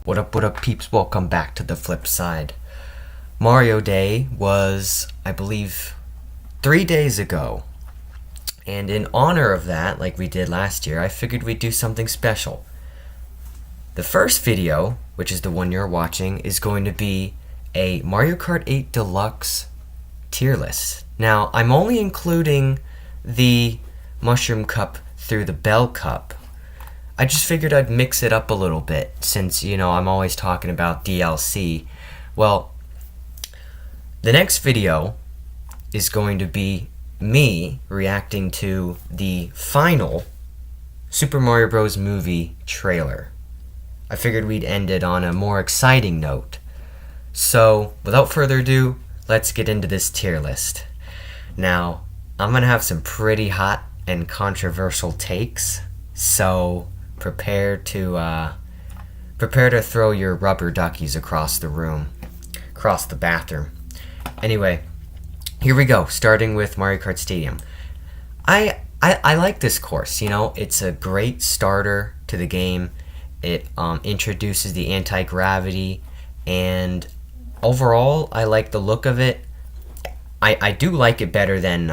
What up, peeps? Welcome back to the flip side. Mario Day was, I believe, 3 days ago. And in honor of that, like we did last year, I figured we'd do something special. The first video, which is the one you're watching, is going to be a Mario Kart 8 Deluxe tier list. Now, I'm only including the Mushroom Cup through the Bell Cup. I just figured I'd mix it up a little bit since, I'm always talking about DLC. Well, the next video is going to be me reacting to the final Super Mario Bros. Movie trailer. I figured we'd end it on a more exciting note. So, without further ado, let's get into this tier list. Now, I'm going to have some pretty hot and controversial takes, so prepare to throw your rubber duckies across the room, across the bathroom. Anyway, here we go, starting with Mario Kart Stadium. I like this course, it's a great starter to the game. It introduces the anti-gravity, and overall, I like the look of it. I do like it better than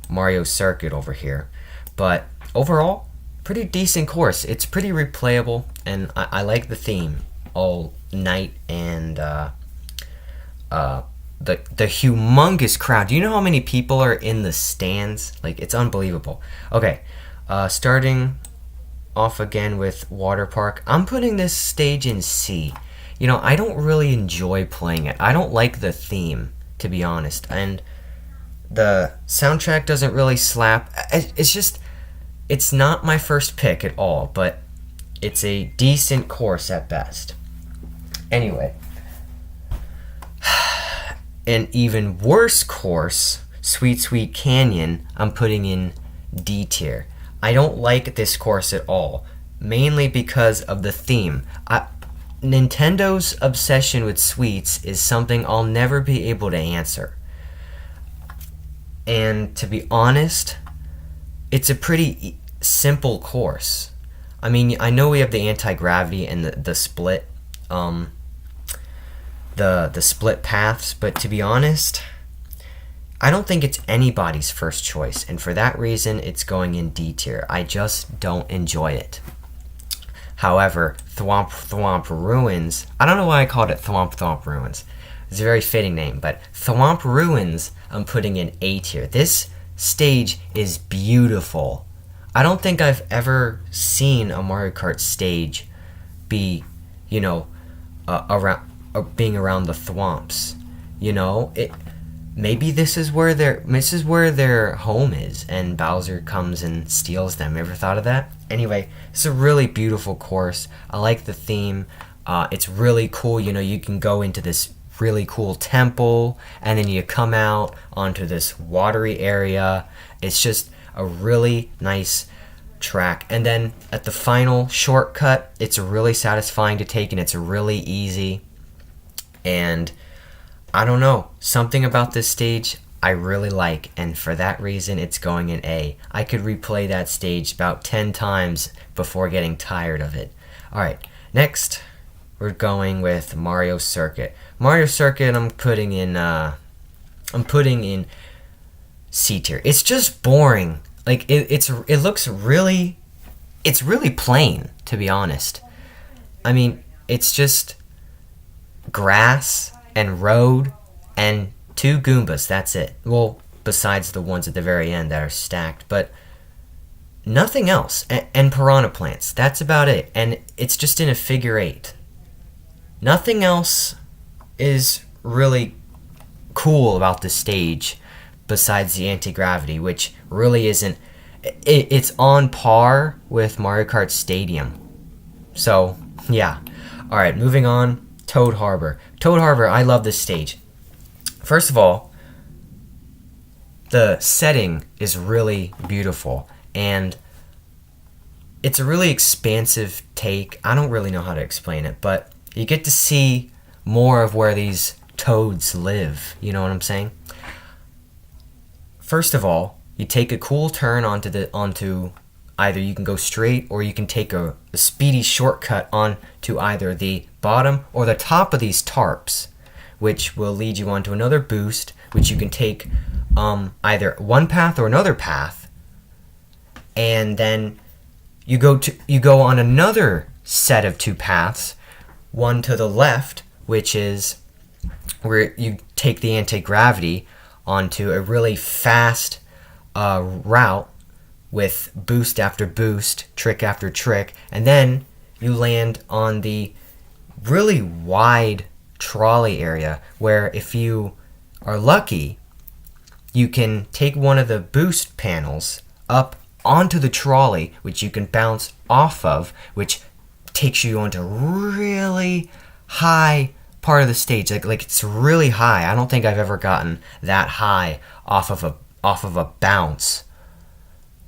Mario Circuit over here, but overall, pretty decent course. It's pretty replayable, and I like the theme, all night and the humongous crowd. Do you know how many people are in the stands? Like, it's unbelievable. Okay, starting off again with Water Park. I'm putting this stage in C. I don't really enjoy playing it. I don't like the theme, to be honest, and the soundtrack doesn't really slap. It's not my first pick at all, but it's a decent course at best. Anyway, an even worse course, Sweet Sweet Canyon, I'm putting in D tier. I don't like this course at all, mainly because of the theme. Nintendo's obsession with sweets is something I'll never be able to answer. And to be honest, it's a pretty simple course. I mean, I know we have the anti-gravity and the split, the split paths, but to be honest, I don't think it's anybody's first choice, and for that reason, it's going in D tier. I just don't enjoy it. However, Thwomp Thwomp Ruins, I don't know why I called it Thwomp Thwomp Ruins. It's a very fitting name, but Thwomp Ruins, I'm putting in A tier. This stage is beautiful. I don't think I've ever seen a Mario Kart stage be, being around the Thwomps. Maybe this is where their home is, and Bowser comes and steals them. Ever thought of that? Anyway, it's a really beautiful course. I like the theme. It's really cool. You can go into this really cool temple, and then you come out onto this watery area. It's just a really nice track. And then at the final shortcut, it's really satisfying to take, and it's really easy. And I don't know, something about this stage I really like, and for that reason it's going in A. I could replay that stage about 10 times before getting tired of it. Alright, next we're going with Mario Circuit. Mario Circuit I'm putting in C tier. It's just boring. Like it looks really, it's really plain, to be honest. I mean, it's just grass and road and 2 Goombas, that's it. Well, besides the ones at the very end that are stacked, but nothing else. And piranha plants, that's about it. And it's just in a figure 8. Nothing else is really cool about the stage besides the anti-gravity, which really isn't. It's on par with Mario Kart Stadium. So, yeah. Alright, moving on. Toad Harbor. Toad Harbor, I love this stage. First of all, the setting is really beautiful, and it's a really expansive take. I don't really know how to explain it, but you get to see more of where these toads live. You know what I'm saying? First of all, you take a cool turn onto either you can go straight or you can take a speedy shortcut on to either the bottom or the top of these tarps, which will lead you onto another boost, which you can take either one path or another path, and then you go on another set of two paths, one to the left, which is where you take the anti-gravity onto a really fast route with boost after boost, trick after trick, and then you land on the really wide trolley area where, if you are lucky, you can take one of the boost panels up onto the trolley, which you can bounce off of, which takes you onto really high part of the stage. Like it's really high. I don't think I've ever gotten that high off of a bounce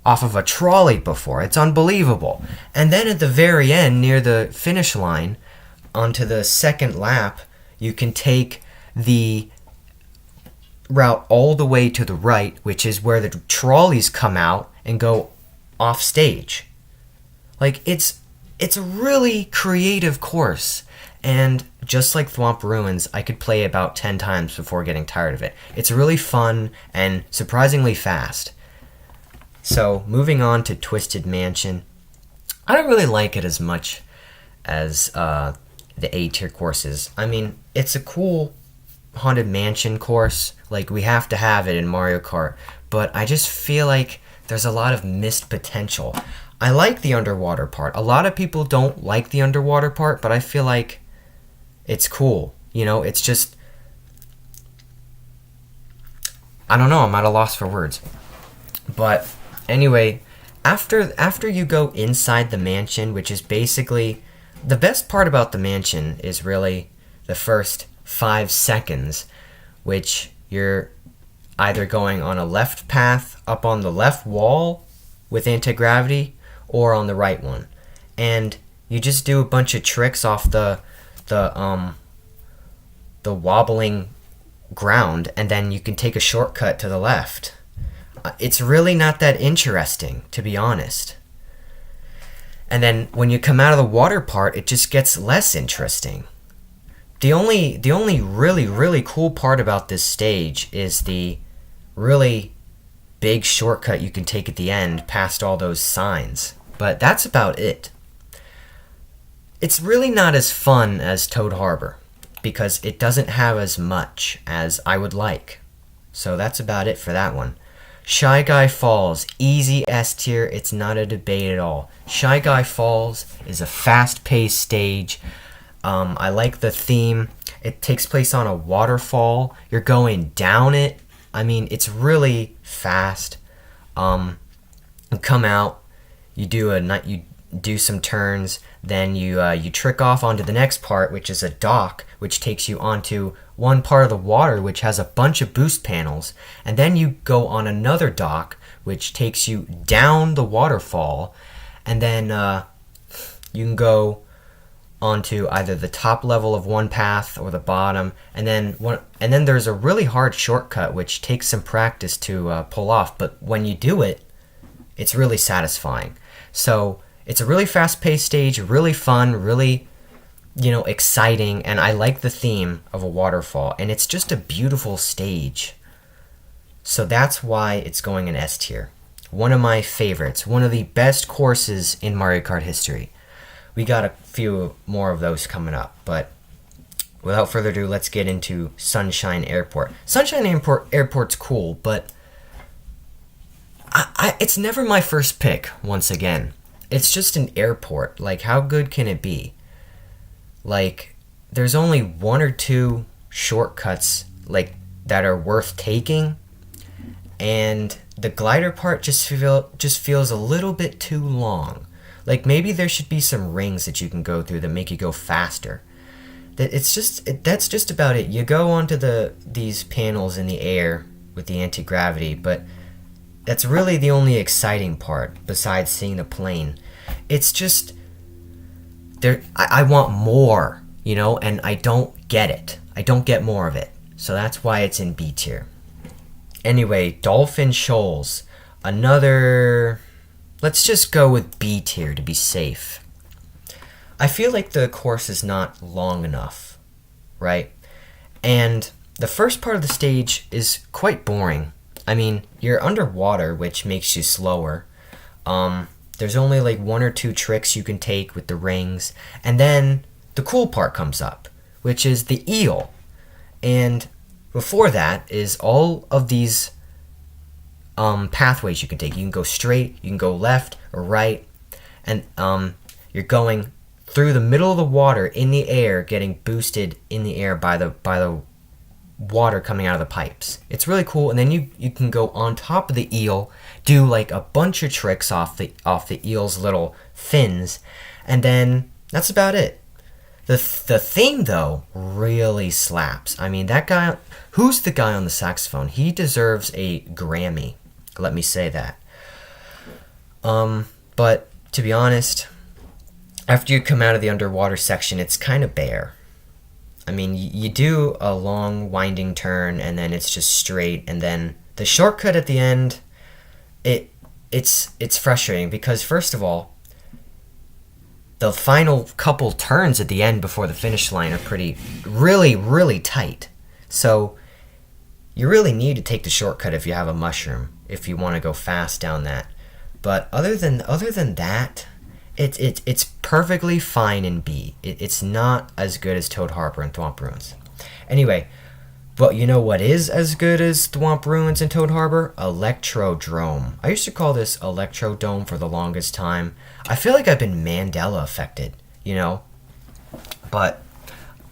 off of a trolley before. It's unbelievable. And then at the very end, near the finish line, onto the second lap, you can take the route all the way to the right, which is where the trolleys come out and go off stage. Like, it's a really creative course, and just like Thwomp Ruins, I could play about 10 times before getting tired of it. It's really fun and surprisingly fast. So, moving on to Twisted Mansion. I don't really like it as much as the A-tier courses. I mean, it's a cool Haunted Mansion course. Like, we have to have it in Mario Kart. But I just feel like there's a lot of missed potential. I like the underwater part. A lot of people don't like the underwater part, but I feel like it's cool. You know, it's just... I don't know, I'm at a loss for words. But anyway, after you go inside the mansion, which is basically... The best part about the mansion is really the first 5 seconds, which you're either going on a left path up on the left wall with anti-gravity or on the right one. And you just do a bunch of tricks off the wobbling ground, and then you can take a shortcut to the left. It's really not that interesting, to be honest. And then when you come out of the water part, it just gets less interesting. The only really cool part about this stage is the really big shortcut you can take at the end past all those signs. But that's about it. It's really not as fun as Toad Harbor because it doesn't have as much as I would like. So that's about it for that one. Shy Guy Falls, easy S tier, it's not a debate at all. Shy Guy Falls is a fast-paced stage. I like the theme. It takes place on a waterfall. You're going down it. I mean, it's really fast. You come out, you do some turns, then you trick off onto the next part, which is a dock, which takes you onto one part of the water, which has a bunch of boost panels, and then you go on another dock, which takes you down the waterfall, and then you can go onto either the top level of one path or the bottom, and then there's a really hard shortcut which takes some practice to pull off, but when you do it, it's really satisfying. So it's a really fast-paced stage, really fun, really, exciting, and I like the theme of a waterfall, and it's just a beautiful stage. So that's why it's going in S tier. One of my favorites, one of the best courses in Mario Kart history. We got a few more of those coming up, but without further ado, let's get into Sunshine Airport. Sunshine Airport's cool, but it's never my first pick, once again. It's just an airport. Like, how good can it be? Like, there's only one or two shortcuts, like, that are worth taking, and the glider part just feels a little bit too long. Like, maybe there should be some rings that you can go through that make you go faster. That's just about it. You go onto these panels in the air with the anti-gravity, but that's really the only exciting part besides seeing the plane. It's just I want more, and I don't get it. I don't get more of it. So that's why it's in B tier. Anyway, Dolphin Shoals, another let's just go with B tier to be safe. I feel like the course is not long enough, right? And the first part of the stage is quite boring. I mean, you're underwater, which makes you slower. There's only like one or two tricks you can take with the rings. And then the cool part comes up, which is the eel. And before that is all of these pathways you can take. You can go straight, you can go left or right. And you're going through the middle of the water in the air, getting boosted in the air by the water coming out of the pipes. It's really cool. And then you can go on top of the eel, do like a bunch of tricks off the eel's little fins, and then that's about it. The theme though really slaps. I mean, that guy, who's the guy on the saxophone? He deserves a Grammy. Let me say that. But to be honest, after you come out of the underwater section, it's kind of bare. I mean, you do a long winding turn, and then it's just straight, and then the shortcut at the end, it's frustrating because, first of all, the final couple turns at the end before the finish line are really tight. So you really need to take the shortcut if you have a mushroom, if you want to go fast down that. But other than that, it's perfectly fine in B. It's not as good as Toad Harbor and Thwomp Ruins. Anyway, but you know what is as good as Thwomp Ruins and Toad Harbor? Electrodrome. I used to call this Electrodome for the longest time. I feel like I've been Mandela affected, you know? But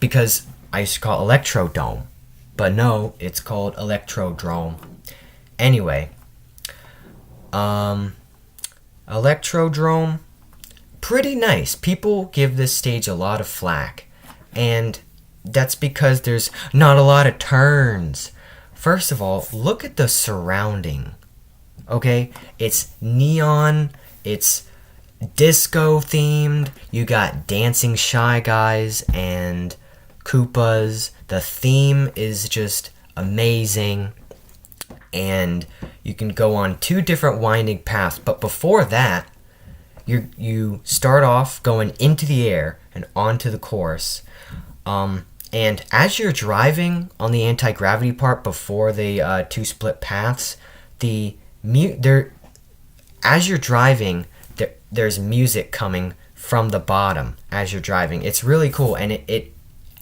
because I used to call it Electrodome. But no, it's called Electrodrome. Anyway, Electrodrome, pretty nice. People give this stage a lot of flack, and that's because there's not a lot of turns. First of all, look at the surrounding. Okay? It's neon, it's disco themed. You got dancing Shy Guys and Koopas. The theme is just amazing. And you can go on 2 different winding paths, but before that, you start off going into the air and onto the course. And as you're driving on the anti-gravity part before the 2 split paths, as you're driving, there's music coming from the bottom as you're driving. It's really cool, and it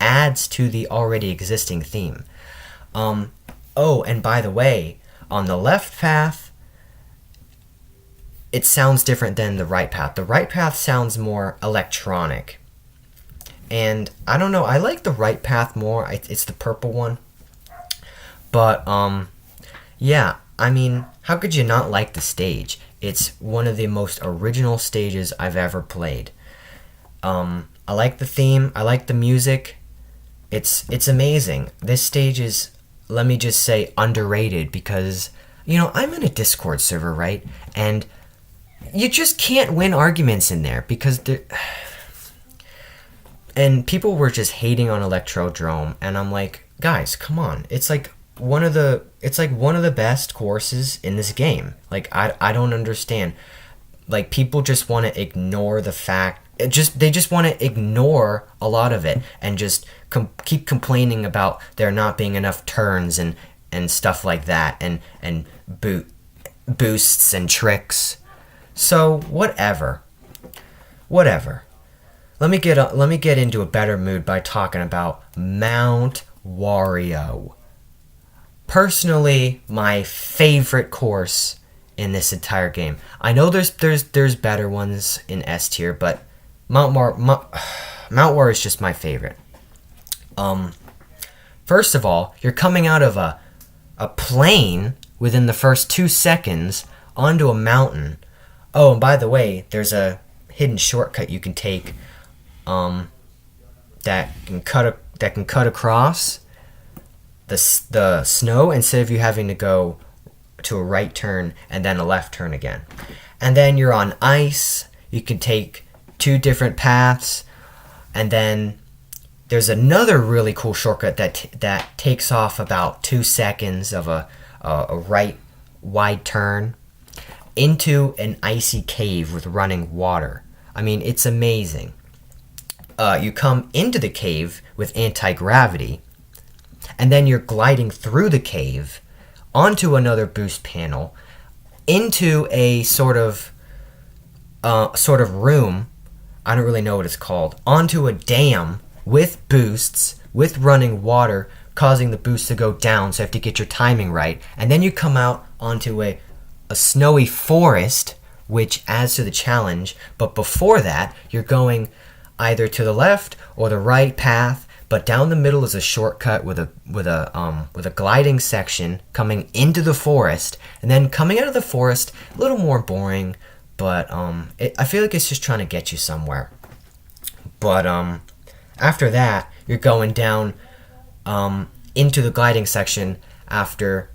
adds to the already existing theme. Oh, and by the way, on the left path, it sounds different than the right path. The right path sounds more electronic. And I don't know, I like the right path more. It's the purple one. But, yeah, I mean, how could you not like the stage? It's one of the most original stages I've ever played. I like the theme. I like the music. It's amazing. This stage is, let me just say, underrated because, you know, I'm in a Discord server, right? And you just can't win arguments in there because and people were just hating on Electrodrome, and I'm like, guys, come on. It's like one of the best courses in this game. Like, I don't understand. Like, people just want to ignore the fact, they just want to ignore a lot of it and just keep complaining about there not being enough turns and stuff like that, and boosts and tricks. So whatever. Let me get into a better mood by talking about Mount Wario. Personally, my favorite course in this entire game. I know there's better ones in S tier, but Mount Wario is just my favorite. First of all, you're coming out of a plane within the first 2 seconds onto a mountain. Oh, and by the way, there's a hidden shortcut you can take that can cut across the snow instead of you having to go to a right turn and then a left turn again. And then you're on ice. You can take 2 different paths, and then there's another really cool shortcut that takes off about 2 seconds of a right wide turn. into an icy cave with running water. I mean, it's amazing. You come into the cave with anti-gravity, and then you're gliding through the cave onto another boost panel into a sort of room. I don't really know what it's called. Onto a dam with boosts, with running water, causing the boost to go down, so you have to get your timing right. And then you come out onto a snowy forest, which adds to the challenge. But before that, you're going either to the left or the right path, but down the middle is a shortcut with a gliding section coming into the forest, and then coming out of the forest, a little more boring, but I feel like it's just trying to get you somewhere. But after that, you're going down into the gliding section after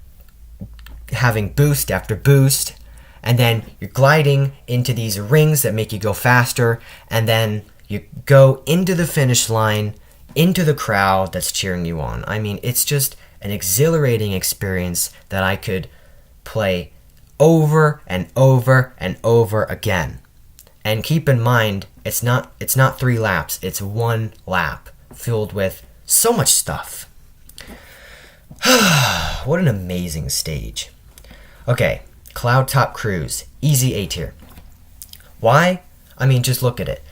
having boost after boost, and then you're gliding into these rings that make you go faster, and then you go into the finish line, into the crowd that's cheering you on. I mean, it's just an exhilarating experience that I could play over and over and over again. And keep in mind, it's not 3 laps, it's 1 lap filled with so much stuff. What an amazing stage. Okay, Cloud Top Cruise, easy A tier. Why? I mean, just look at it.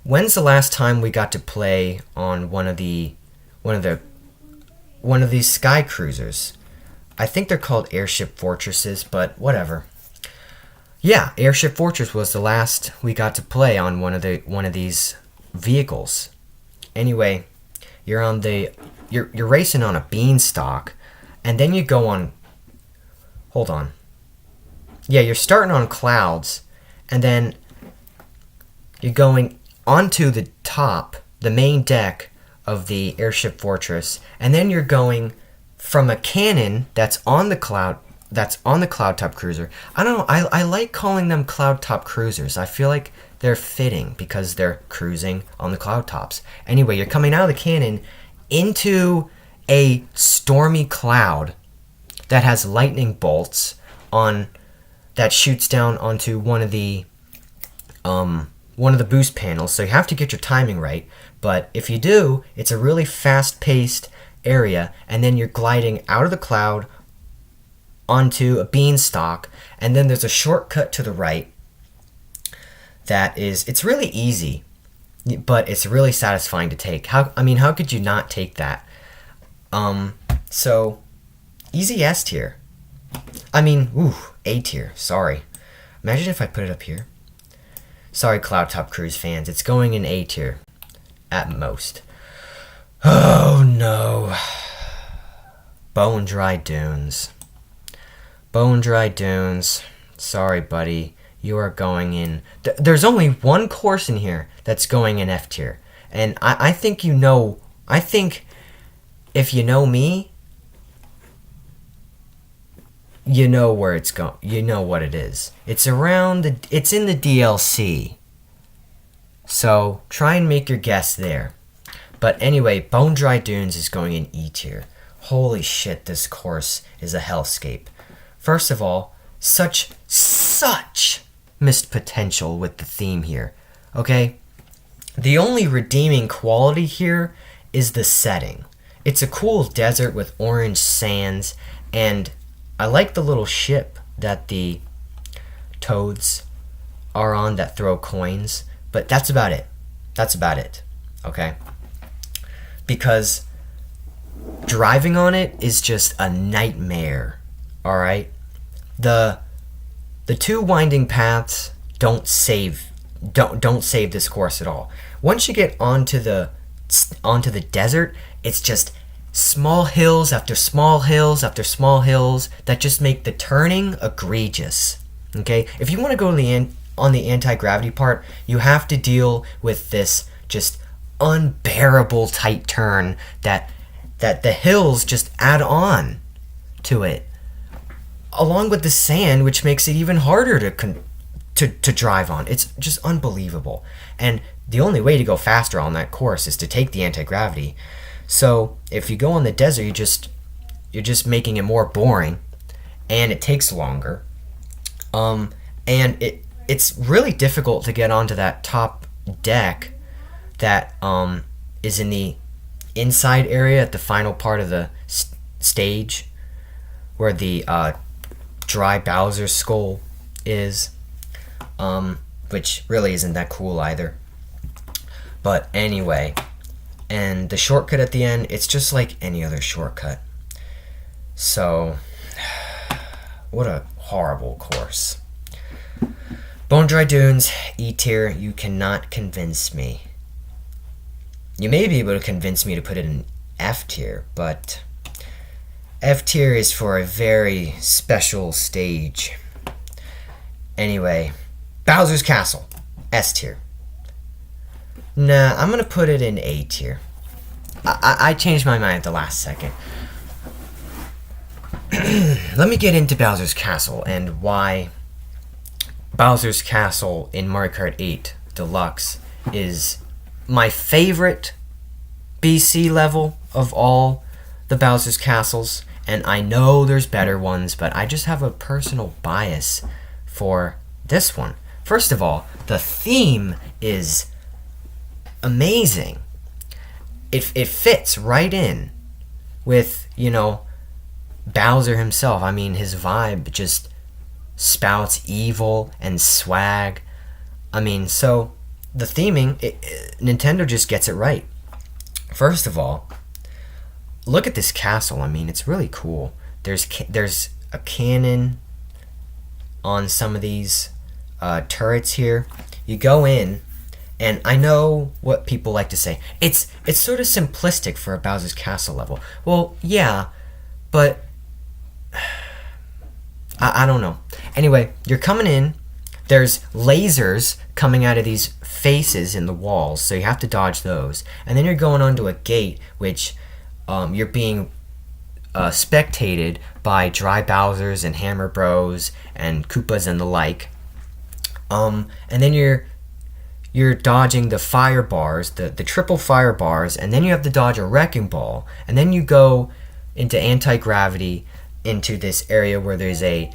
When's the last time we got to play on one of these sky cruisers? I think they're called Airship Fortresses, but whatever. Yeah, Airship Fortress was the last we got to play on one of these vehicles. Anyway, you're racing on a beanstalk, and then you go on. Hold on. Yeah, you're starting on clouds, and then you're going onto the top, the main deck of the Airship Fortress, and then you're going from a cannon that's on the cloud top cruiser. I don't know, I like calling them cloud top cruisers. I feel like they're fitting because they're cruising on the cloud tops. Anyway, you're coming out of the cannon into a stormy cloud that has lightning bolts on that shoots down onto one of the boost panels, so you have to get your timing right. But if you do, it's a really fast-paced area, and then you're gliding out of the cloud onto a beanstalk, and then there's a shortcut to the right it's really easy, but it's really satisfying to take. How could you not take that? So easy S tier. A tier, sorry. Imagine if I put it up here. Sorry, Cloud Top Cruise fans, it's going in A tier at most. Oh no. Bone Dry Dunes. Bone Dry Dunes. Sorry, buddy. You are going in. There's only one course in here that's going in F tier. And I think you know. I think if you know me, you know where it's going. You know what it is. It's it's in the DLC. So try and make your guess there. But anyway, Bone Dry Dunes is going in E tier. Holy shit, this course is a hellscape. First of all, such missed potential with the theme here. Okay? The only redeeming quality here is the setting. It's a cool desert with orange sands, and I like the little ship that the toads are on that throw coins, but that's about it. Okay? Because driving on it is just a nightmare. Alright? The 2 winding paths don't save this course at all. Once you get onto the desert, it's just small hills after small hills after small hills that just make the turning egregious. Okay? If you want to go to on the anti-gravity part, you have to deal with this just unbearable tight turn that the hills just add on to it, along with the sand, which makes it even harder to drive on. It's just unbelievable. And the only way to go faster on that course is to take the anti-gravity. So if you go on the desert, you're just making it more boring, and it takes longer. And it's really difficult to get onto that top deck that is in the inside area at the final part of the stage where the dry Bowser skull is, which really isn't that cool either. But anyway, and the shortcut at the end, it's just like any other shortcut. So, what a horrible course. Bone Dry Dunes, E tier, you cannot convince me. You may be able to convince me to put it in F tier, but F tier is for a very special stage. Anyway, Bowser's Castle, S tier. Nah, I'm gonna put it in A tier. I changed my mind at the last second. Let me get into Bowser's Castle and why Bowser's Castle in Mario Kart 8 Deluxe is my favorite BC level of all the Bowser's Castles. And I know there's better ones, but I just have a personal bias for this one. First of all, the theme is amazing. It fits right in with, Bowser himself. I mean, his vibe just spouts evil and swag. I mean, so the theming, Nintendo just gets it right. First of all, look at this castle. I mean, it's really cool. There's a cannon on some of these turrets here. You go in, and I know what people like to say. It's sort of simplistic for a Bowser's Castle level. Well, yeah, but I don't know. Anyway, you're coming in. There's lasers coming out of these faces in the walls, so you have to dodge those. And then you're going onto a gate, which you're being spectated by Dry Bowsers and Hammer Bros and Koopas and the like. And then you're dodging the fire bars, the triple fire bars, and then you have to dodge a wrecking ball. And then you go into anti-gravity into this area where there's a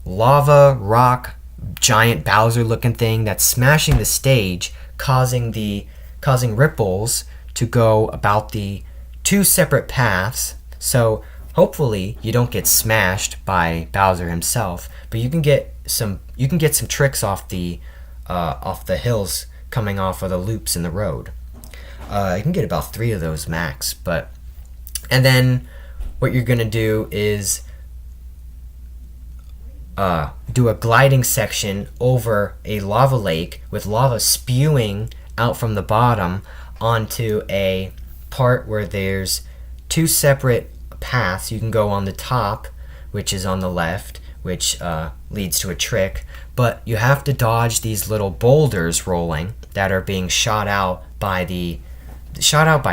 lava rock giant Bowser looking thing that's smashing the stage, causing ripples to go about the two separate paths. So hopefully you don't get smashed by Bowser himself, but you can get some tricks off the hills coming off of the loops in the road. You can get about 3 of those max, and then what you're gonna do is do a gliding section over a lava lake with lava spewing out from the bottom onto a part where there's 2 separate paths. You can go on the top, which is on the left, which leads to a trick, but you have to dodge these little boulders rolling that are being shot out by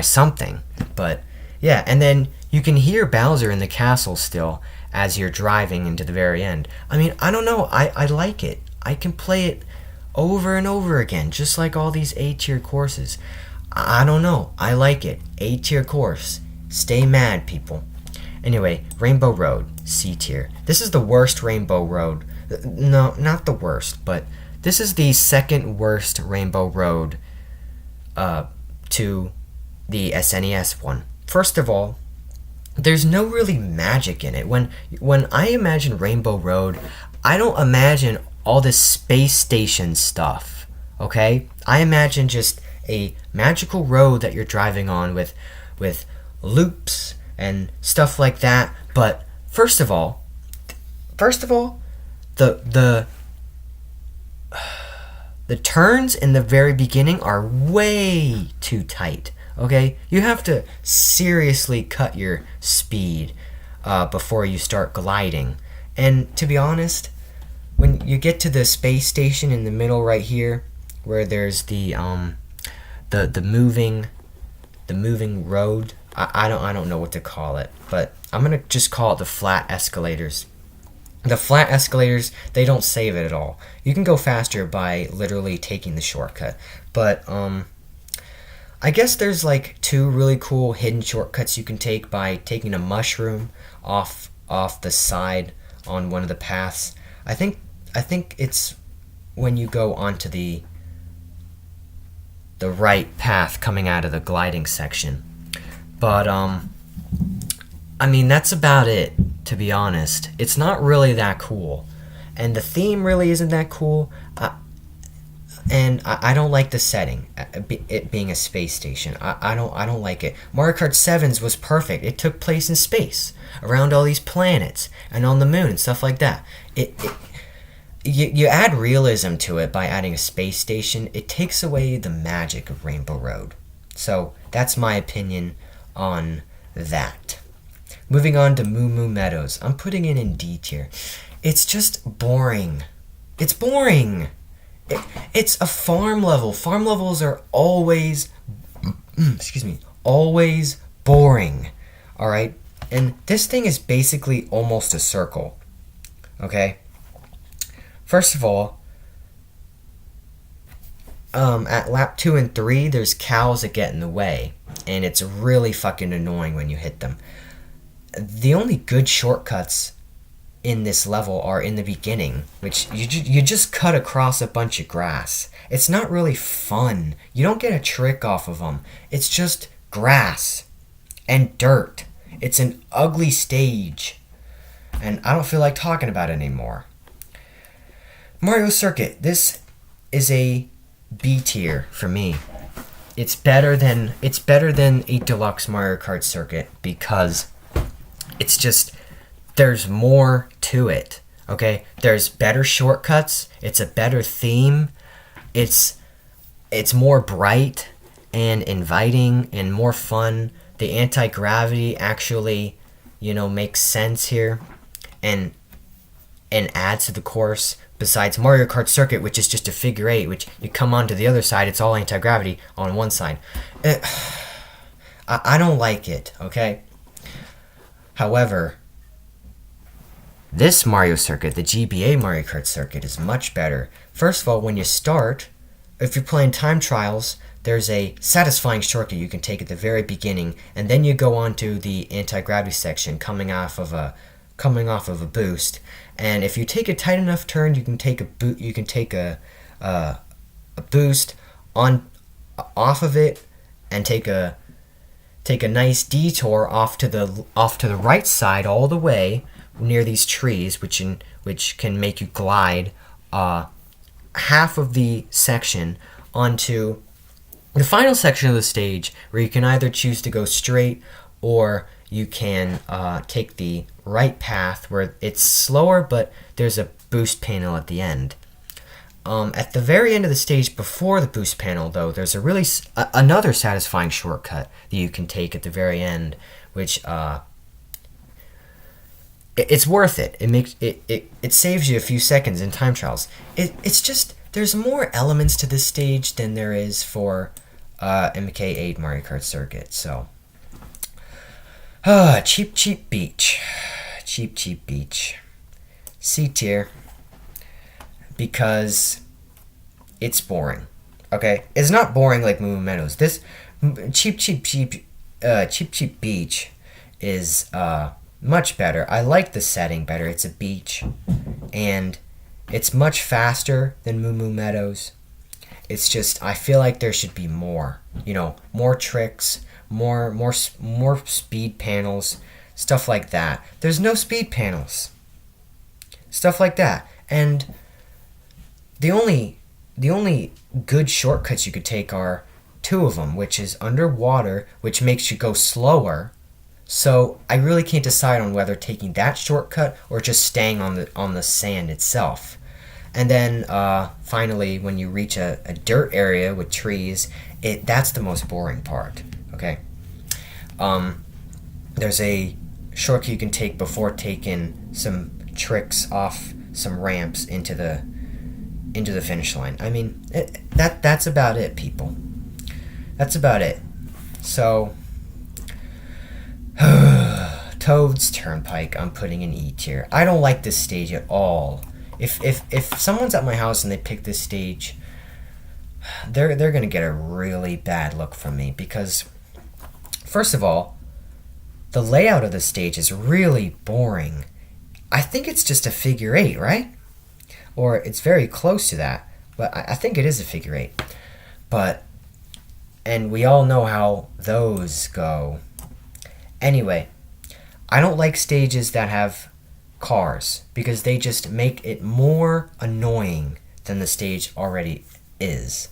something. But yeah, and then you can hear Bowser in the castle still as you're driving into the very end. I mean, I don't know. I like it. I can play it over and over again, just like all these A-tier courses. I don't know. I like it. A-tier course. Stay mad, people. Anyway, Rainbow Road, C tier. This is the worst Rainbow Road. No, not the worst, but this is the second worst Rainbow Road to the SNES one. First of all, there's no really magic in it. When I imagine Rainbow Road, I don't imagine all this space station stuff, okay? I imagine just a magical road that you're driving on with loops and stuff like that. But first of all, the turns in the very beginning are way too tight. Okay, you have to seriously cut your speed before you start gliding. And to be honest, when you get to the space station in the middle right here, where there's the moving road, I don't know what to call it, but I'm gonna just call it the flat escalators. The flat escalators, they don't save it at all. You can go faster by literally taking the shortcut, but I guess there's like 2 really cool hidden shortcuts you can take by taking a mushroom off the side on one of the paths. I think think it's when you go onto the right path coming out of the gliding section. But I mean, that's about it, to be honest. It's not really that cool, and the theme really isn't that cool. And I don't like the setting, it being a space station. I don't like it. Mario Kart 7's was perfect. It took place in space, around all these planets, and on the moon, and stuff like that. You add realism to it by adding a space station. It takes away the magic of Rainbow Road. So, that's my opinion on that. Moving on to Moo Moo Meadows. I'm putting it in D tier. It's just boring. It's boring. It's a farm level. Farm levels are always, always boring. Alright? And this thing is basically almost a circle. Okay? First of all, at lap 2 and 3, there's cows that get in the way. And it's really fucking annoying when you hit them. The only good shortcuts in this level are in the beginning, which you just cut across a bunch of grass. It's not really fun. You don't get a trick off of them. It's just grass and dirt. It's an ugly stage, and I don't feel like talking about it anymore. Mario Circuit. This is a B tier for me. It's better than a Deluxe Mario Kart Circuit because it's just, there's more to it, okay? There's better shortcuts, it's a better theme, it's more bright and inviting and more fun. The anti-gravity actually, makes sense here and adds to the course, besides Mario Kart Circuit, which is just a figure 8, which you come onto the other side, it's all anti-gravity on one side. I don't like it, okay? However, this Mario Circuit, the GBA Mario Kart Circuit, is much better. First of all, when you start, if you're playing time trials, there's a satisfying shortcut you can take at the very beginning, and then you go on to the anti-gravity section coming off of a boost. And if you take a tight enough turn, you can take a boost off of it, and take a nice detour off to the right side all the way near these trees, which can make you glide half of the section onto the final section of the stage, where you can either choose to go straight or you can take the right path where it's slower, but there's a boost panel at the end. At the very end of the stage, before the boost panel, though, there's another satisfying shortcut that you can take at the very end, which it's worth it. It saves you a few seconds in time trials. It's just, there's more elements to this stage than there is for MK8 Mario Kart Circuit. So, cheap beach, cheap beach, C tier. Because it's boring. Okay, it's not boring like Moo Moo Meadows. This cheap beach is much better. I like the setting better. It's a beach, and it's much faster than Moo Moo Meadows. It's just, I feel like there should be more. More tricks, more speed panels, stuff like that. There's no speed panels. Stuff like that, and the only good shortcuts you could take are two of them, which is underwater, which makes you go slower. So I really can't decide on whether taking that shortcut or just staying on the sand itself. And then finally, when you reach a dirt area with trees, that's the most boring part. Okay. There's a shortcut you can take before taking some tricks off some ramps into the finish line. I mean, that's about it, people. That's about it. So, Toad's Turnpike, I'm putting in E tier. I don't like this stage at all. If someone's at my house and they pick this stage, they're gonna get a really bad look from me, because first of all, the layout of the stage is really boring. I think it's just a figure 8, right? or it's very close to that, but I think it is a figure eight. But, and we all know how those go. Anyway, I don't like stages that have cars because they just make it more annoying than the stage already is.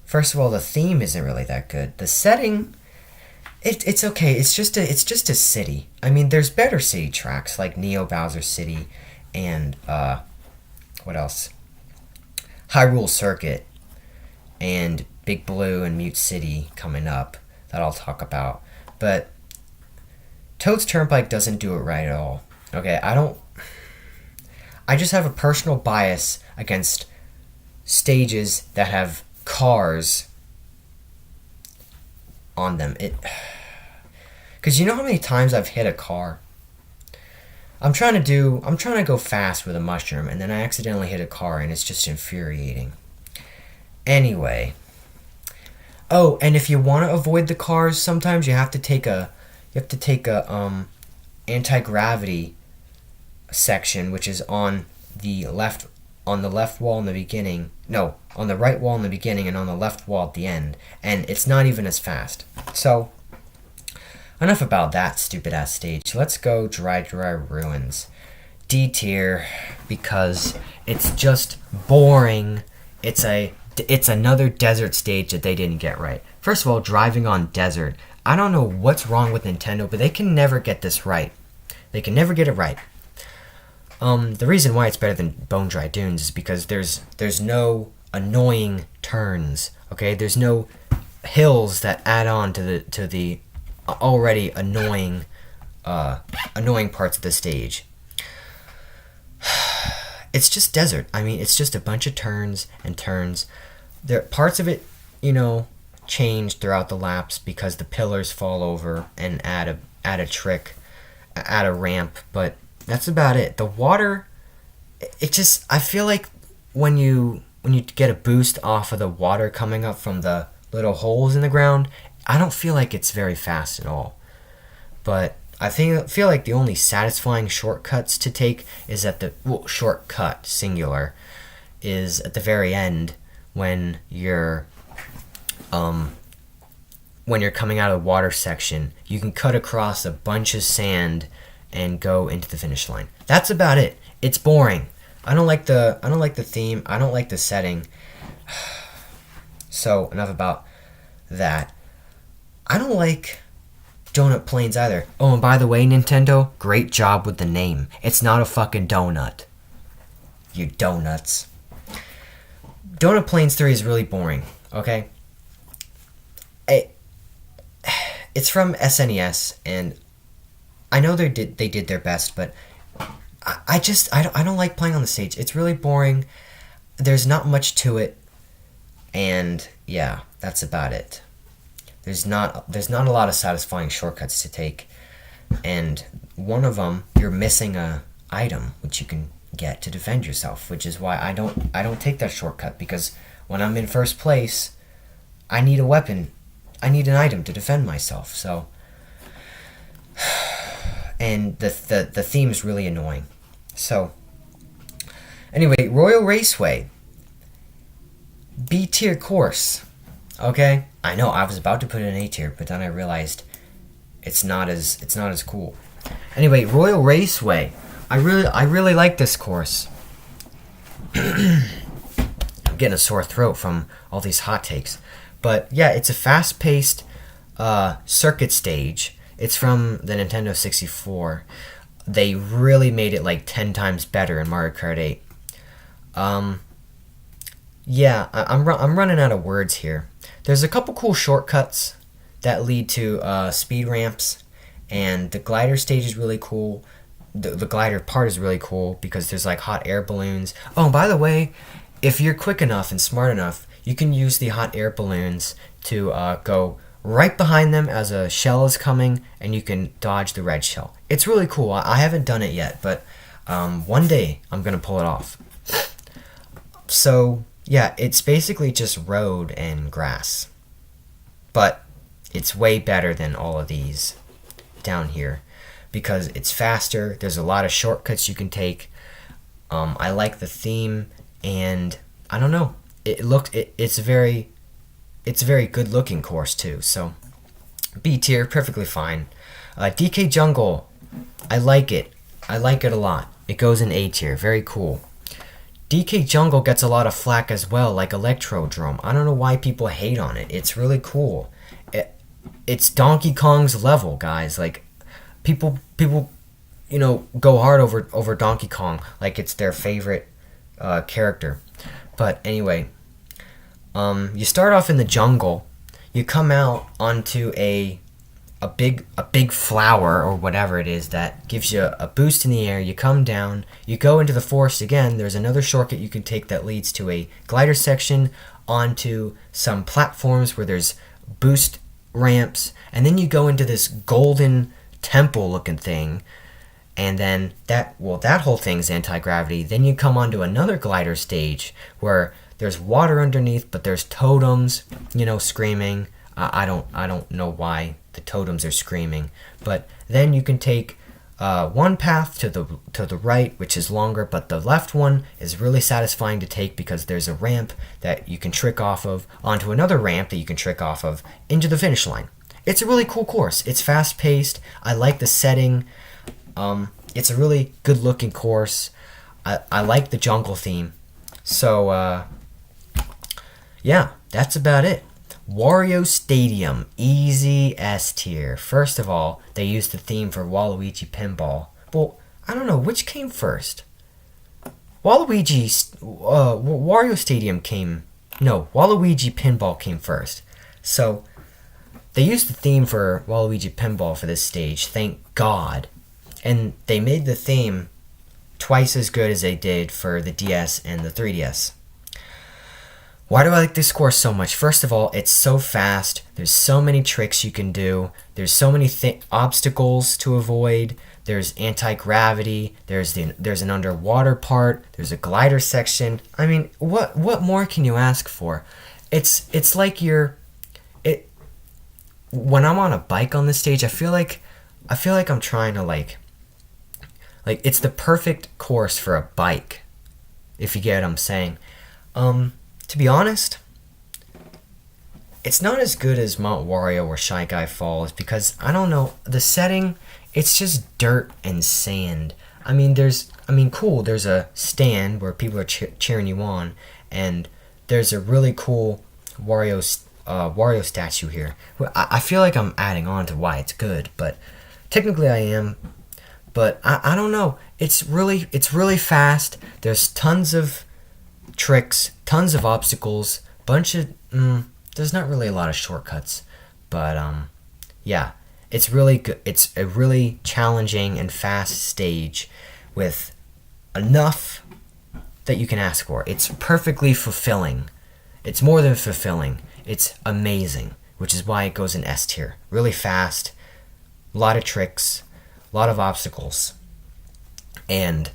First of all, the theme isn't really that good. The setting, it's okay. It's just a city. I mean, there's better city tracks like Neo Bowser City and what else? Hyrule Circuit and Big Blue and Mute City coming up that I'll talk about. But Toad's Turnpike doesn't do it right at all. Okay, I just have a personal bias against stages that have cars on them. Because you know how many times I've hit a car? I'm trying to go fast with a mushroom, and then I accidentally hit a car, and it's just infuriating. Anyway. Oh, and if you want to avoid the cars, sometimes you have to take a anti-gravity section, which is on the left wall in the beginning. No, on the right wall in the beginning and on the left wall at the end, and it's not even as fast. So, enough about that stupid ass stage. Let's go Dry Ruins. D tier because it's just boring. It's another desert stage that they didn't get right. First of all, driving on desert. I don't know what's wrong with Nintendo, but they can never get this right. They can never get it right. The reason why it's better than Bone Dry Dunes is because there's no annoying turns. Okay, there's no hills that add on to the already annoying parts of the stage. It's just desert. I mean, it's just a bunch of turns and turns. There parts of it, change throughout the laps because the pillars fall over and add a ramp, but that's about it. The water, I feel like when you get a boost off of the water coming up from the little holes in the ground, I don't feel like it's very fast at all. But I feel like the only satisfying shortcuts to take is shortcut singular is at the very end when you're coming out of the water section. You can cut across a bunch of sand and go into the finish line. That's about it. It's boring. I don't like the theme. I don't like the setting. So enough about that. I don't like Donut Plains either. Oh, and by the way, Nintendo, great job with the name. It's not a fucking donut. You donuts. Donut Plains 3 is really boring, okay? It's from SNES, and I know they did their best, but I don't like playing on the stage. It's really boring. There's not much to it, and yeah, that's about it. There's not a lot of satisfying shortcuts to take, and one of them you're missing a item which you can get to defend yourself, which is why I don't take that shortcut, because when I'm in first place, I need a weapon. I need an item to defend myself. So, and the theme is really annoying. So, anyway, Royal Raceway, B tier course. Okay, I know I was about to put it in A tier, but then I realized it's not as cool. Anyway, Royal Raceway. I really like this course. I'm getting a sore throat from all these hot takes. But yeah, it's a fast-paced circuit stage. It's from the Nintendo 64. They really made it like 10 times better in Mario Kart 8. Yeah, I'm running out of words here. There's a couple cool shortcuts that lead to speed ramps, and the glider stage is really cool. The glider part is really cool because there's like hot air balloons. Oh, and by the way, if you're quick enough and smart enough, you can use the hot air balloons to go right behind them as a shell is coming, and you can dodge the red shell. It's really cool. I haven't done it yet, but one day I'm going to pull it off. So, yeah, it's basically just road and grass. But it's way better than all of these down here because it's faster. There's a lot of shortcuts you can take. I like the theme. and I don't know. It's a very good looking course too. So B tier, perfectly fine. DK Jungle, I like it. I like it a lot. It goes in A tier, very cool. DK Jungle gets a lot of flack as well, like Electrodrome. I don't know why people hate on it. It's really cool. It's Donkey Kong's level, guys. Like people go hard over Donkey Kong like it's their favorite character. But anyway, you start off in the jungle. You come out onto a big flower or whatever it is that gives you a boost in the air. You come down, you go into the forest again. There's another shortcut you can take that leads to a glider section onto some platforms where there's boost ramps, and then you go into this golden temple looking thing, and then that whole thing's anti-gravity. Then you come onto another glider stage where there's water underneath, but there's totems, screaming. I don't know why the totems are screaming, but then you can take one path to the right, which is longer, but the left one is really satisfying to take because there's a ramp that you can trick off of onto another ramp that you can trick off of into the finish line. It's a really cool course. It's fast paced. I like the setting. It's a really good looking course. I like the jungle theme. So yeah, that's about it. Wario Stadium, easy S tier. First of all, they used the theme for Waluigi Pinball. Well, I don't know, which came first? Waluigi Pinball came first. So, they used the theme for Waluigi Pinball for this stage, thank God. And they made the theme twice as good as they did for the DS and the 3DS. Why do I like this course so much? First of all, it's so fast. There's so many tricks you can do. There's so many obstacles to avoid. There's anti-gravity. There's an underwater part. There's a glider section. I mean, what more can you ask for? It's like when I'm on a bike on this stage, I feel like I'm trying to like it's the perfect course for a bike, if you get what I'm saying. To be honest, it's not as good as Mount Wario or Shy Guy Falls because, I don't know, the setting, it's just dirt and sand. Cool, there's a stand where people are cheering you on, and there's a really cool Wario statue here. I feel like I'm adding on to why it's good, but technically I am. But I don't know. It's really fast. There's tons of tricks, tons of obstacles, there's not really a lot of shortcuts, but yeah, it's really good. It's a really challenging and fast stage with enough that you can ask for. It's perfectly fulfilling. It's more than fulfilling. It's amazing, which is why it goes in S tier. Really fast, a lot of tricks, a lot of obstacles, and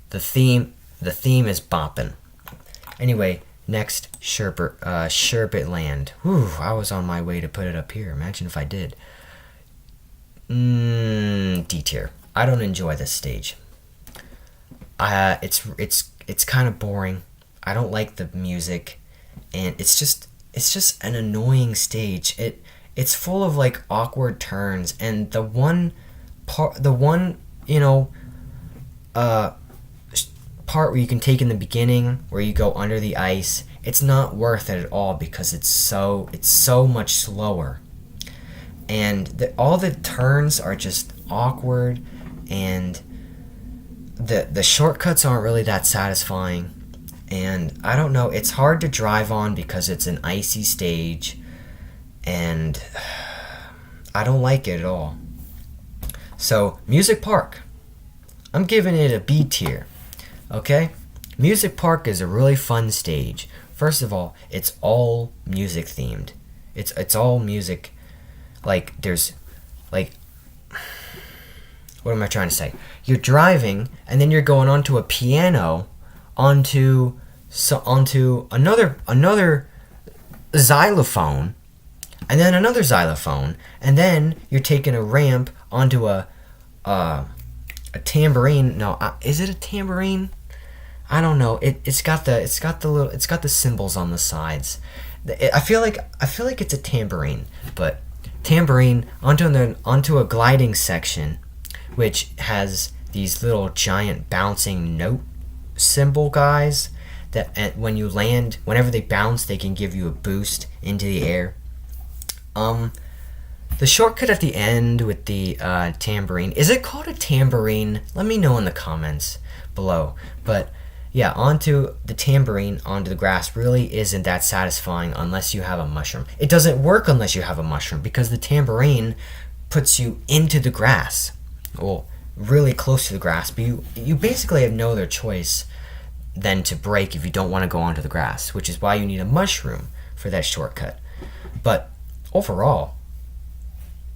the theme is bopping. Anyway, next, Sherbet Land. Whew, I was on my way to put it up here. Imagine if I did. D tier. I don't enjoy this stage. It's kind of boring. I don't like the music, and it's just an annoying stage. It's full of like awkward turns, and the one part where you can take in the beginning where you go under the ice, it's not worth it at all because it's so much slower, and all the turns are just awkward, and the shortcuts aren't really that satisfying, and I don't know, it's hard to drive on because it's an icy stage, and I don't like it at all. So Music Park, I'm giving it a B tier. Okay? Music Park is a really fun stage. First of all, it's all music themed. It's all music. Like, there's, like, what am I trying to say? You're driving, and then you're going onto a piano, onto another xylophone, and then another xylophone, and then you're taking a ramp onto a tambourine. No, is it a tambourine? I don't know. It's got the symbols on the sides. I feel like it's a tambourine, but tambourine onto a gliding section, which has these little giant bouncing note symbol guys that when you land, whenever they bounce, they can give you a boost into the air. The shortcut at the end with the tambourine, is it called a tambourine? Let me know in the comments below. But yeah, onto the tambourine, onto the grass really isn't that satisfying unless you have a mushroom. It doesn't work unless you have a mushroom because the tambourine puts you into the grass. Well, really close to the grass, but you basically have no other choice than to break if you don't want to go onto the grass, which is why you need a mushroom for that shortcut. But overall,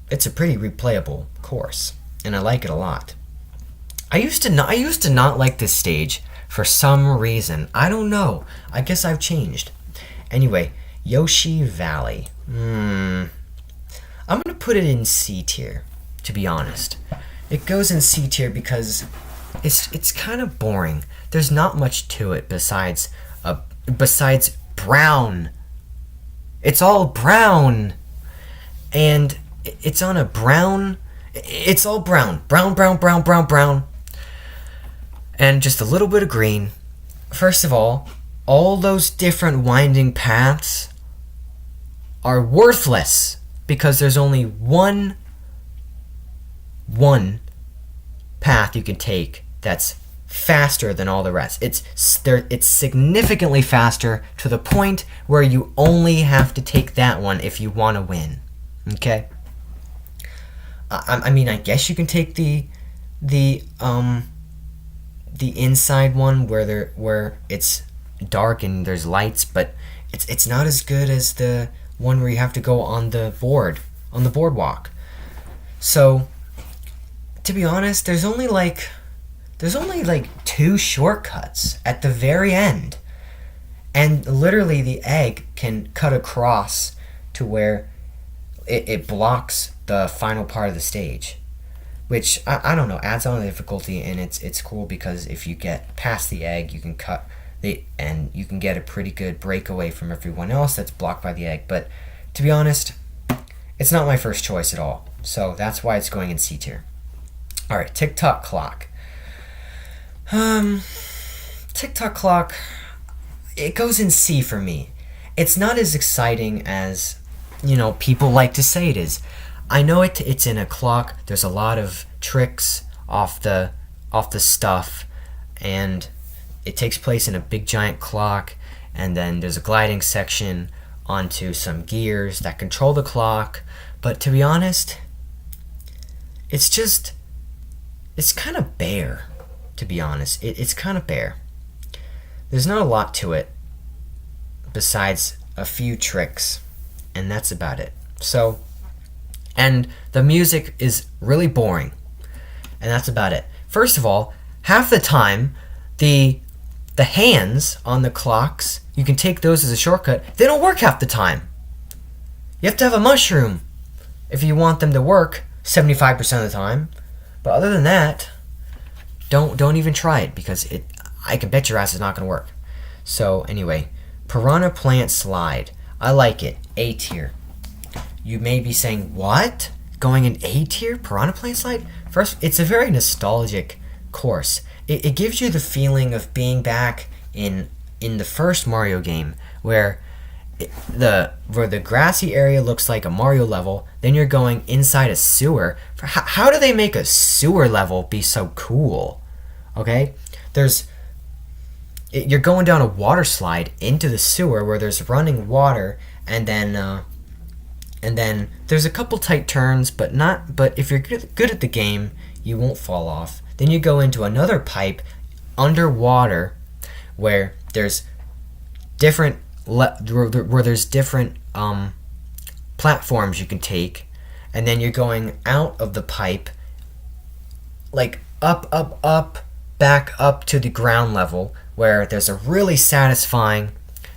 it's a pretty replayable course, and I like it a lot. I used to not like this stage for some reason. I don't know. I guess I've changed. Anyway, Yoshi Valley. I'm gonna put it in C tier, to be honest. It goes in C tier because it's kind of boring. There's not much to it besides brown. It's all brown, and it's on a brown. It's all brown, brown, and just a little bit of green. First of all those different winding paths are worthless because there's only one path you can take that's faster than all the rest. It's significantly faster to the point where you only have to take that one if you want to win. Okay. I mean, I guess you can take the inside one where it's dark and there's lights, but it's not as good as the one where you have to go on the boardwalk. So, to be honest, there's only like 2 shortcuts at the very end, and literally the egg can cut across to where it blocks the final part of the stage, which I don't know, adds on the difficulty, and it's cool because if you get past the egg, you can cut and you can get a pretty good breakaway from everyone else that's blocked by the egg. But to be honest, it's not my first choice at all, so that's why it's going in C tier. All right, TikTok clock. TikTok clock, it goes in C for me. It's not as exciting as, people like to say it is. I know it's in a clock. There's a lot of tricks off the stuff, and it takes place in a big giant clock, and then there's a gliding section onto some gears that control the clock. But to be honest, it's kind of bare, to be honest. It's kind of bare. There's not a lot to it besides a few tricks, and that's about it. So, and the music is really boring, and that's about it. First of all, half the time, the hands on the clocks, you can take those as a shortcut. They don't work half the time. You have to have a mushroom if you want them to work 75% of the time. But other than that, don't even try it because I can bet your ass it's not going to work. So anyway, Piranha Plant Slide. I like it. A tier. You may be saying, what? Going in A tier? Piranha Plant Slide? First, it's a very nostalgic course. It gives you the feeling of being back in the first Mario game where the grassy area looks like a Mario level, then you're going inside a sewer. How do they make a sewer level be so cool? Okay? You're going down a water slide into the sewer where there's running water, and then there's a couple tight turns, but if you're good at the game, you won't fall off. Then you go into another pipe underwater where there's different platforms you can take, and then you're going out of the pipe like up, back up to the ground level where there's a really satisfying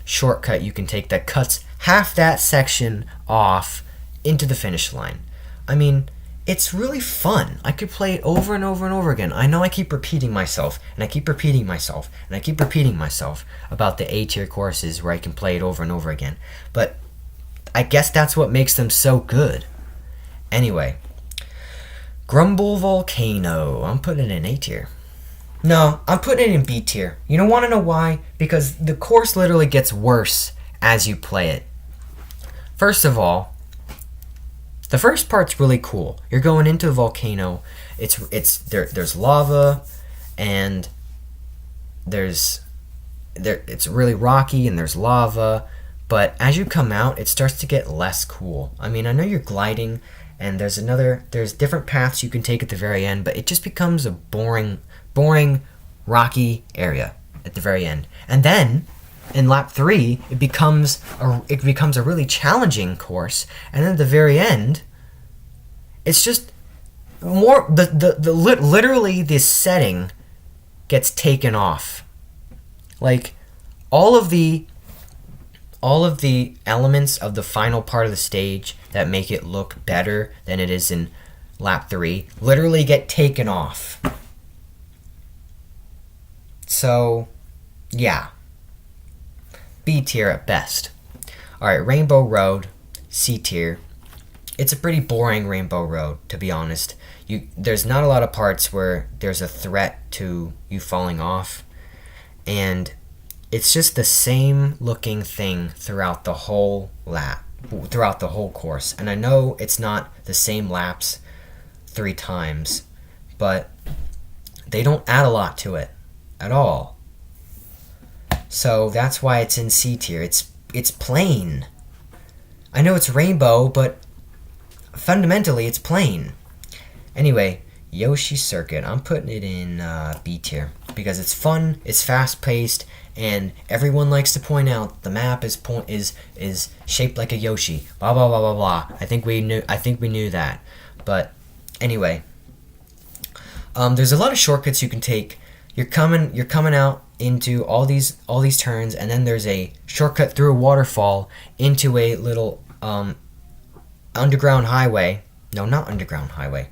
shortcut you can take that cuts half that section off into the finish line. I mean, it's really fun. I could play it over and over and over again. I know I keep repeating myself, and I keep repeating myself, and I keep repeating myself about the A tier courses where I can play it over and over again. But I guess that's what makes them so good. Anyway, Grumble Volcano. I'm putting it in A tier. No, I'm putting it in B tier. You don't want to know why? Because the course literally gets worse as you play it. First of all, the first part's really cool. You're going into a volcano. There's lava, and it's really rocky, and there's lava. But as you come out, it starts to get less cool. I mean, I know you're gliding, and there's different paths you can take at the very end, but it just becomes a boring, rocky area at the very end. And then in lap 3, it becomes a really challenging course, and then at the very end, it's just more literally this setting gets taken off. Like all of the elements of the final part of the stage that make it look better than it is in lap 3 literally get taken off. So, yeah. B tier at best. Alright, Rainbow Road, C tier. It's a pretty boring Rainbow Road, to be honest. There's not a lot of parts where there's a threat to you falling off. And it's just the same looking thing throughout the whole course. And I know it's not the same laps 3 times, but they don't add a lot to it at all. So that's why it's in C tier. It's plain. I know it's rainbow, but fundamentally it's plain. Anyway, Yoshi Circuit. I'm putting it in B tier because it's fun, it's fast paced, and everyone likes to point out the map is shaped like a Yoshi. Blah blah blah blah blah. I think we knew that. But anyway, there's a lot of shortcuts you can take. You're coming out into all these turns, and then there's a shortcut through a waterfall into a little underground highway. No, not underground highway.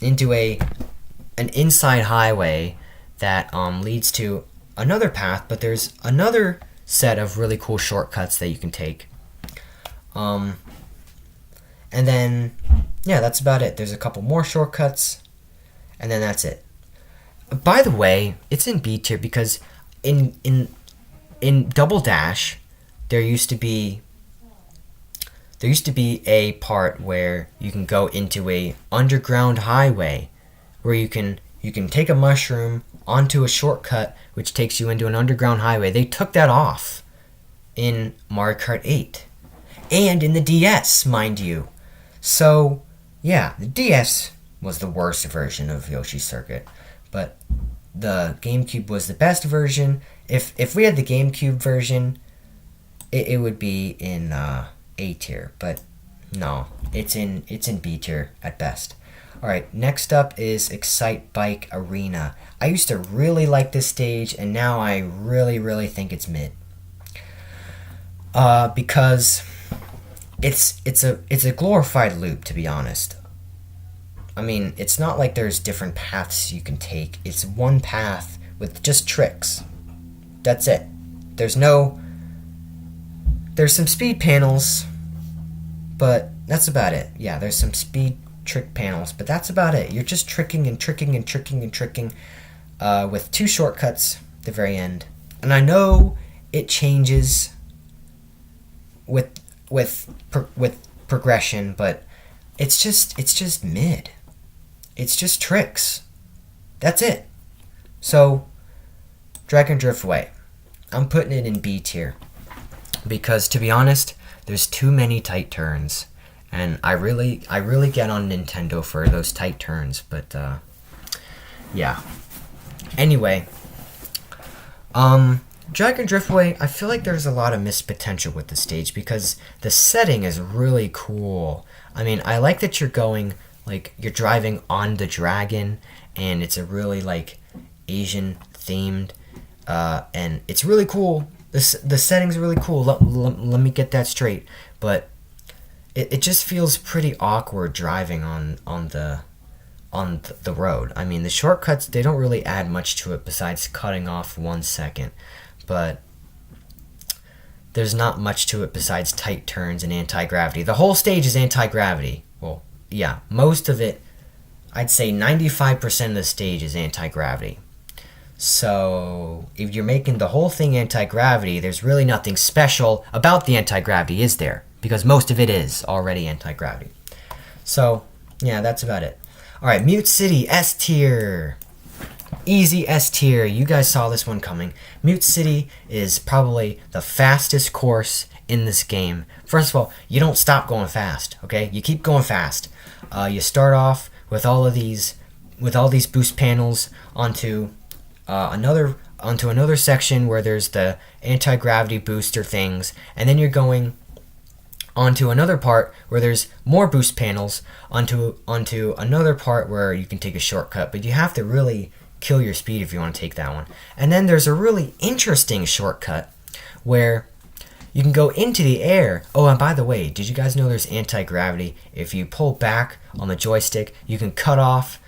Into an inside highway that leads to another path, but there's another set of really cool shortcuts that you can take. And then yeah, that's about it. There's a couple more shortcuts, and then that's it. By the way, it's in B tier because in Double Dash there used to be a part where you can go into a underground highway where you can take a mushroom onto a shortcut which takes you into an underground highway. They took that off in Mario Kart 8 and in the DS, mind you. So yeah, the DS was the worst version of Yoshi's Circuit, but the GameCube was the best version. If we had the GameCube version, it would be in A tier, but no, it's in B tier at best. Alright, next up is Excite Bike Arena. I used to really like this stage, and now I really think it's mid. Because it's a glorified loop, to be honest. I mean, it's not like there's different paths you can take. It's one path with just tricks. That's it. There's some speed panels, but that's about it. Yeah, there's some speed trick panels, but that's about it. You're just tricking with 2 shortcuts at the very end. And I know it changes with progression, but it's just mid. It's just tricks. That's it. So, Dragon Driftway. I'm putting it in B tier because, to be honest, there's too many tight turns, and I really get on Nintendo for those tight turns. But yeah. Anyway, Dragon Driftway. I feel like there's a lot of missed potential with the stage because the setting is really cool. I mean, I like that you're going, like, you're driving on the dragon, and it's a really, like, Asian themed, and it's really cool. The setting's really cool. Let me get that straight. But it just feels pretty awkward driving on the road. I mean, the shortcuts, they don't really add much to it besides cutting off 1 second, but there's not much to it besides tight turns and anti-gravity. The whole stage is anti-gravity. Well, yeah, most of it, I'd say 95% of the stage is anti-gravity. So if you're making the whole thing anti-gravity, there's really nothing special about the anti-gravity, is there? Because most of it is already anti-gravity. So, yeah, that's about it. Alright, Mute City, S tier. Easy S tier. You guys saw this one coming. Mute City is probably the fastest course in this game. First of all, you don't stop going fast, okay? You keep going fast. You start off with all these boost panels onto another section where there's the anti-gravity booster things, and then you're going onto another part where there's more boost panels, onto another part where you can take a shortcut, but you have to really kill your speed if you want to take that one. And then there's a really interesting shortcut where you can go into the air. Oh, and by the way, did you guys know there's anti-gravity? If you pull back on the joystick, you can cut off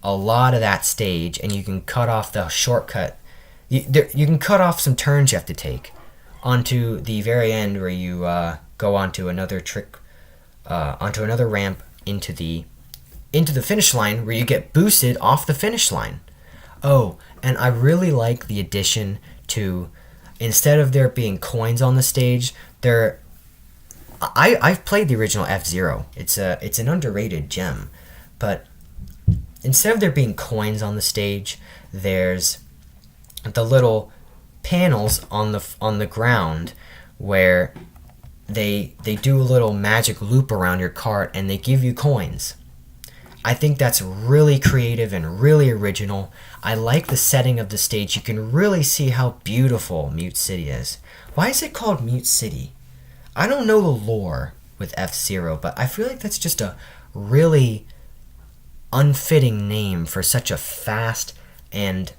a lot of that stage, and you can cut off the shortcut. You can cut off some turns you have to take onto the very end where you go onto another onto another ramp into the finish line where you get boosted off the finish line. Oh, and I really like the addition to, instead of there being coins on the stage, I've played the original F-Zero. It's an underrated gem, but instead of there being coins on the stage, there's the little panels on the ground where they do a little magic loop around your cart and they give you coins. I think that's really creative and really original. I like the setting of the stage. You can really see how beautiful Mute City is. Why is it called Mute City? I don't know the lore with F-Zero, but I feel like that's just a really unfitting name for such a fast and,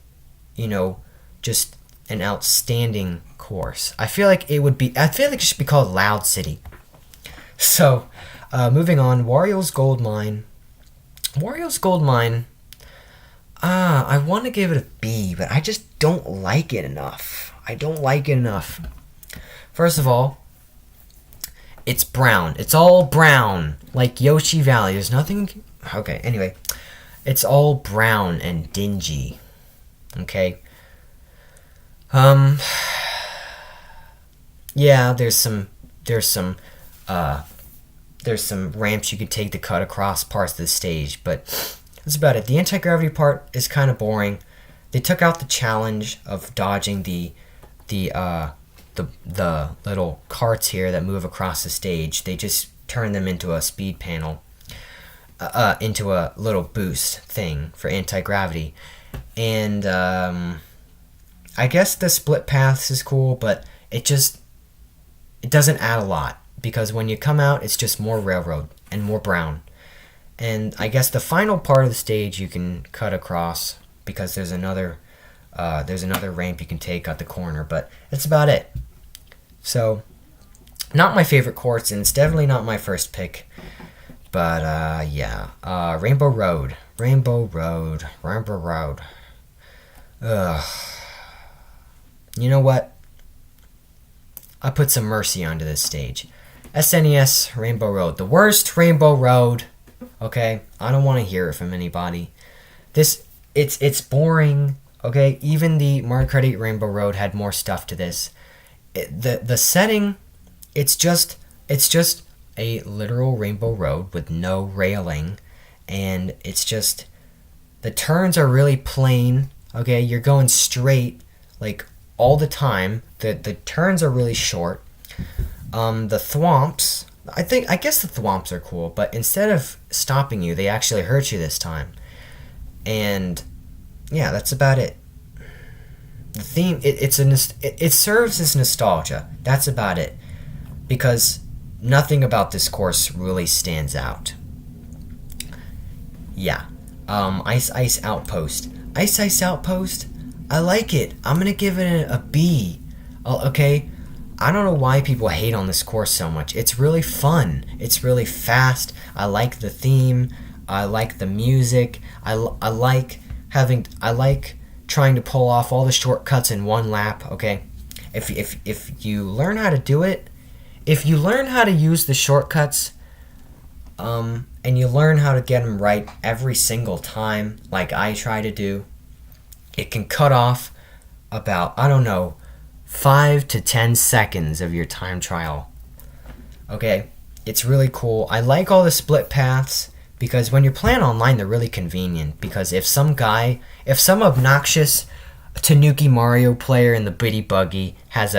just an outstanding course. I feel like it should be called Loud City. So, moving on, Wario's Gold Mine. Wario's Gold Mine, I want to give it a B, but I just don't like it enough. First of all, it's brown. It's all brown, like Yoshi Valley. There's nothing... Okay, anyway. It's all brown and dingy. Okay? Yeah, there's some ramps you could take to cut across parts of the stage, but that's about it. The anti-gravity part is kind of boring. They took out the challenge of dodging the little carts here that move across the stage. They just turned them into a speed panel, into a little boost thing for anti-gravity. And I guess the split paths is cool, but it doesn't add a lot. Because when you come out, it's just more railroad and more brown. And I guess the final part of the stage you can cut across because there's another ramp you can take at the corner, but that's about it. So, not my favorite course, and it's definitely not my first pick. But yeah, Rainbow Road. Ugh. You know what? I put some mercy onto this stage. SNES Rainbow Road. The worst Rainbow Road. Okay? I don't want to hear it from anybody. It's boring. Okay? Even the Mario Kart 8 Rainbow Road had more stuff to this. The setting, it's just a literal Rainbow Road with no railing, and it's just, the turns are really plain. Okay? You're going straight like all the time. The turns are really short. The thwomps, I guess the thwomps are cool, but instead of stopping you, they actually hurt you this time. And yeah, that's about it. The theme, it serves as nostalgia. That's about it. Because nothing about this course really stands out. Yeah. Ice Outpost. Ice Outpost, I like it. I'm gonna give it a B. Okay? I don't know why people hate on this course so much. It's really fun. It's really fast. I like the theme. I like the music. I like trying to pull off all the shortcuts in one lap. Okay, if you learn how to do it, if you learn how to use the shortcuts, and you learn how to get them right every single time, like I try to do, it can cut off about, I don't know, 5 to 10 seconds of your time trial. Okay, it's really cool. I like all the split paths because when you're playing online, they're really convenient. Because if some obnoxious Tanuki Mario player in the Bitty Buggy has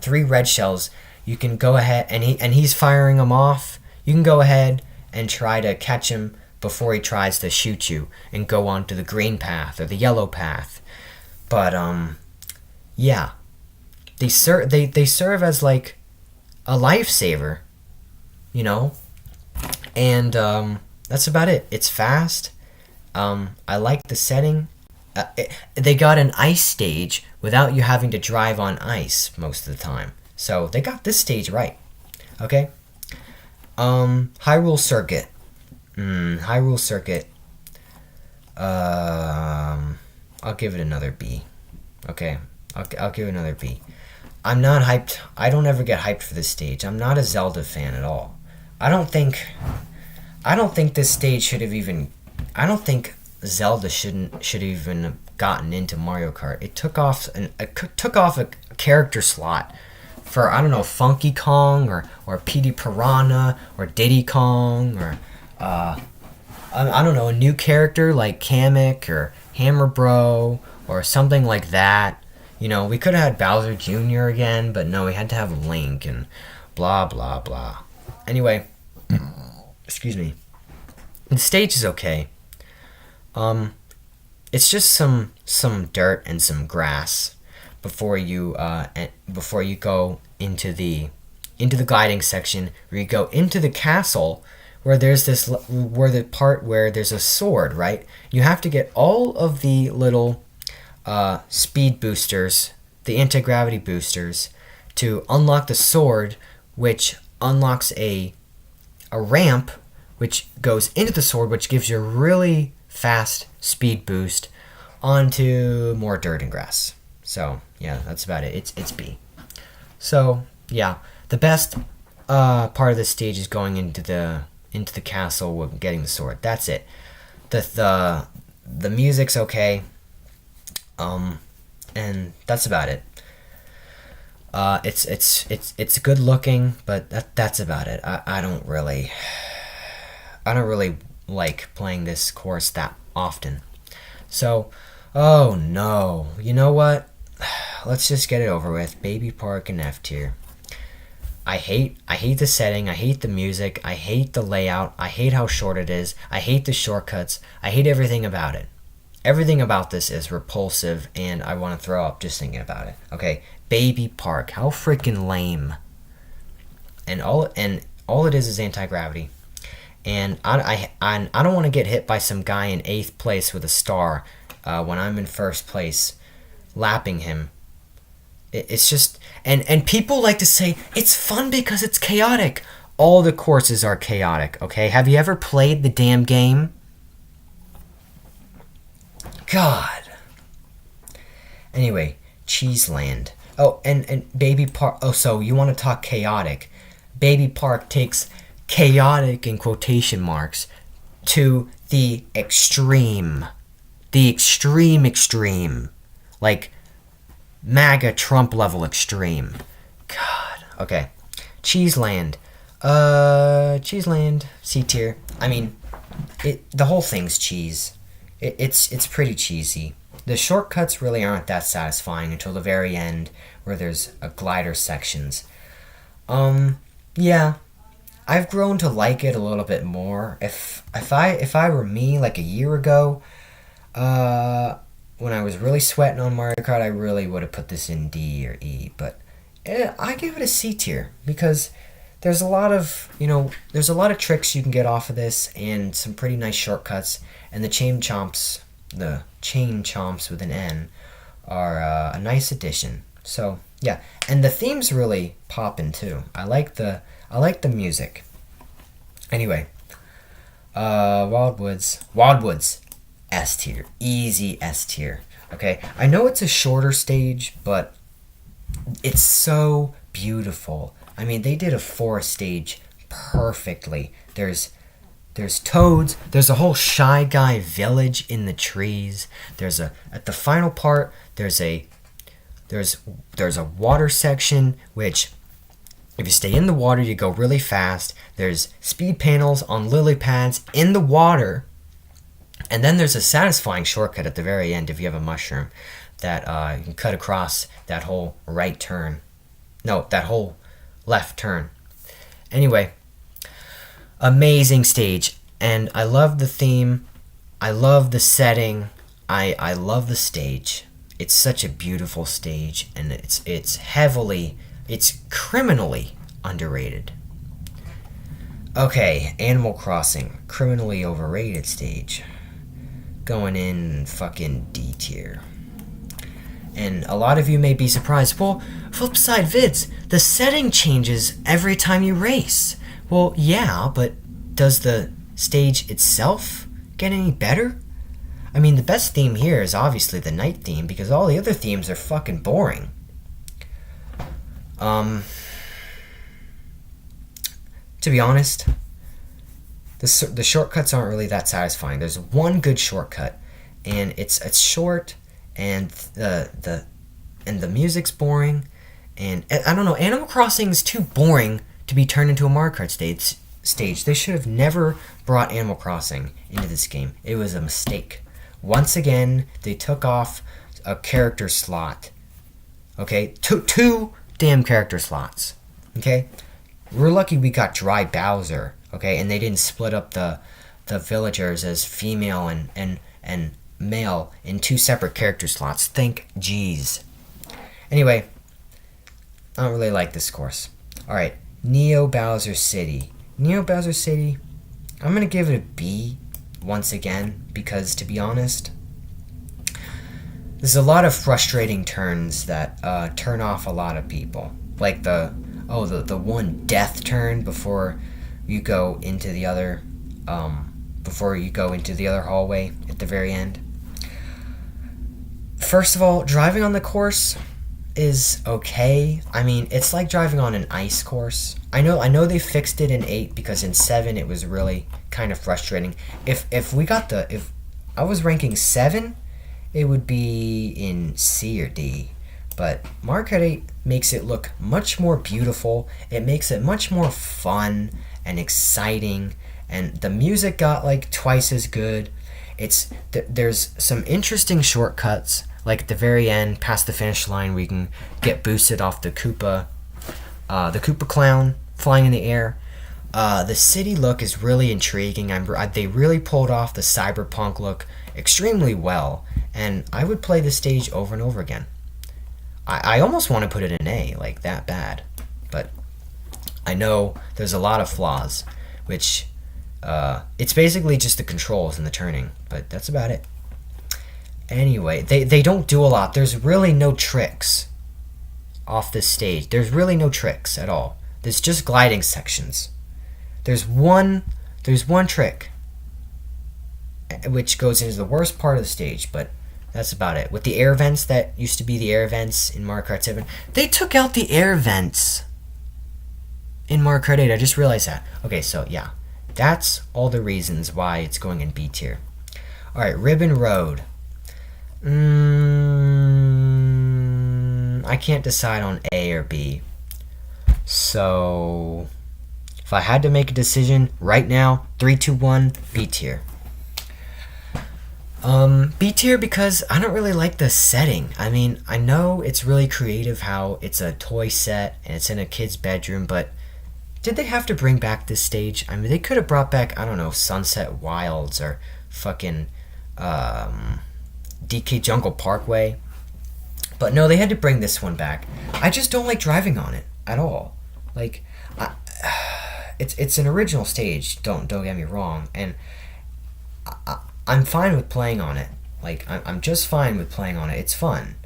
3 red shells, you can go ahead and he's firing them off. You can go ahead and try to catch him before he tries to shoot you and go on to the green path or the yellow path. But yeah, they serve as like a lifesaver, you know, and that's about it. It's fast. I like the setting. They got an ice stage without you having to drive on ice most of the time, so they got this stage right. Okay. Hyrule Circuit. Hyrule Circuit. I'll give it another B. Okay, I'll give it another B. I'm not hyped. I don't ever get hyped for this stage. I'm not a Zelda fan at all. I don't think this stage should have even. I don't think Zelda should even have gotten into Mario Kart. It took off a character slot for, I don't know, Funky Kong or Petey Piranha or Diddy Kong or I don't know, a new character like Kamek or Hammer Bro or something like that. You know, we could have had Bowser Jr. again, but no, we had to have Link and blah blah blah. Anyway, excuse me. The stage is okay. It's just some dirt and some grass before you go into the gliding section, where you go into the castle, where there's the part where there's a sword, right? You have to get all of the little speed boosters, the anti-gravity boosters, to unlock the sword, which unlocks a ramp which goes into the sword, which gives you a really fast speed boost onto more dirt and grass. So yeah, that's about it. It's B. So yeah, the best part of the stage is going into the castle with getting the sword. That's it. The music's okay. And that's about it. It's good looking, but that's about it. I don't really like playing this course that often. So, oh no, you know what? Let's just get it over with. Baby Park and F tier. I hate the setting. I hate the music. I hate the layout. I hate how short it is. I hate the shortcuts. I hate everything about it. Everything about this is repulsive, and I want to throw up just thinking about it. Okay, Baby Park. How freaking lame. And all it is anti-gravity. And I don't want to get hit by some guy in 8th place with a star when I'm in 1st place, lapping him. It's just, and people like to say it's fun because it's chaotic. All the courses are chaotic. Okay, have you ever played the damn game? God. Anyway, Cheeseland. Oh, and Baby Park. Oh, so you want to talk chaotic? Baby Park takes chaotic in quotation marks to the extreme. The extreme. Like MAGA Trump level extreme. God. Okay. Cheeseland. Cheeseland. C tier. I mean, the whole thing's cheese. It's pretty cheesy. The shortcuts really aren't that satisfying until the very end, where there's a glider sections. Yeah, I've grown to like it a little bit more. If I were me like a year ago, when I was really sweating on Mario Kart, I really would have put this in D or E. But I give it a C tier because there's a lot of tricks you can get off of this and some pretty nice shortcuts. And the chain chomps with an N, are a nice addition. So Yeah, and the theme's really poppin' too. I like the music. Anyway, Wildwoods, S tier, easy S tier. Okay, I know it's a shorter stage, but it's so beautiful. I mean, they did a forest stage perfectly. There's toads. There's a whole Shy Guy village in the trees. There's a at the final part. There's there's a water section which, if you stay in the water, you go really fast. There's speed panels on lily pads in the water, and then there's a satisfying shortcut at the very end if you have a mushroom that you can cut across that whole right turn. No, that whole left turn. Anyway, amazing stage, and I love the theme. I love the setting. I love the stage. It's such a beautiful stage, and it's criminally underrated. Okay, Animal Crossing, criminally overrated stage. Going in fucking D tier. And a lot of you may be surprised. Well, flip side vids, the setting changes every time you race. Well, yeah, but does the stage itself get any better? I mean, the best theme here is obviously the night theme because all the other themes are fucking boring. To be honest, the shortcuts aren't really that satisfying. There's one good shortcut, and it's short, and the music's boring, and I don't know. Animal Crossing is too boring to be turned into a Mario Kart stage. They should have never brought Animal Crossing into this game. It was a mistake. Once again, they took off a character slot. Okay, two damn character slots. Okay, we're lucky we got Dry Bowser. Okay, and they didn't split up the villagers as female and male in two separate character slots. Thank jeez. Anyway, I don't really like this course. Alright, Neo Bowser City. Neo Bowser City, I'm going to give it a B once again because, to be honest, there's a lot of frustrating turns that turn off a lot of people. Like the one death turn before you go into the other hallway at the very end. First of all, driving on the course is okay. I mean, it's like driving on an ice course. I know they fixed it in 8 because in 7 it was really kind of frustrating. If I was ranking 7, it would be in C or D. But Mario Kart 8 makes it look much more beautiful. It makes it much more fun and exciting, and the music got like twice as good. There's some interesting shortcuts, like at the very end, past the finish line, where you can get boosted off the Koopa clown flying in the air. The city look is really intriguing. They really pulled off the cyberpunk look extremely well, and I would play the stage over and over again. I almost want to put it in A, like that bad, but I know there's a lot of flaws, which it's basically just the controls and the turning, but that's about it. Anyway, they don't do a lot. There's really no tricks off this stage. There's really no tricks at all. There's just gliding sections. There's one trick, which goes into the worst part of the stage, but that's about it. With the air vents that used to be the air vents in Mario Kart 7, they took out the air vents in Mario Kart 8. I just realized that. Okay, so yeah, that's all the reasons why it's going in B tier. Alright, Ribbon Road. I can't decide on A or B. So, if I had to make a decision right now, 3, 2, 1, B tier. B tier because I don't really like the setting. I mean, I know it's really creative how it's a toy set and it's in a kid's bedroom, but did they have to bring back this stage? I mean, they could have brought back, I don't know, Sunset Wilds or fucking DK Jungle Parkway. But no, they had to bring this one back. I just don't like driving on it at all. Like, it's an original stage. Don't get me wrong, and I'm fine with playing on it. Like, I'm just fine with playing on it. It's fun,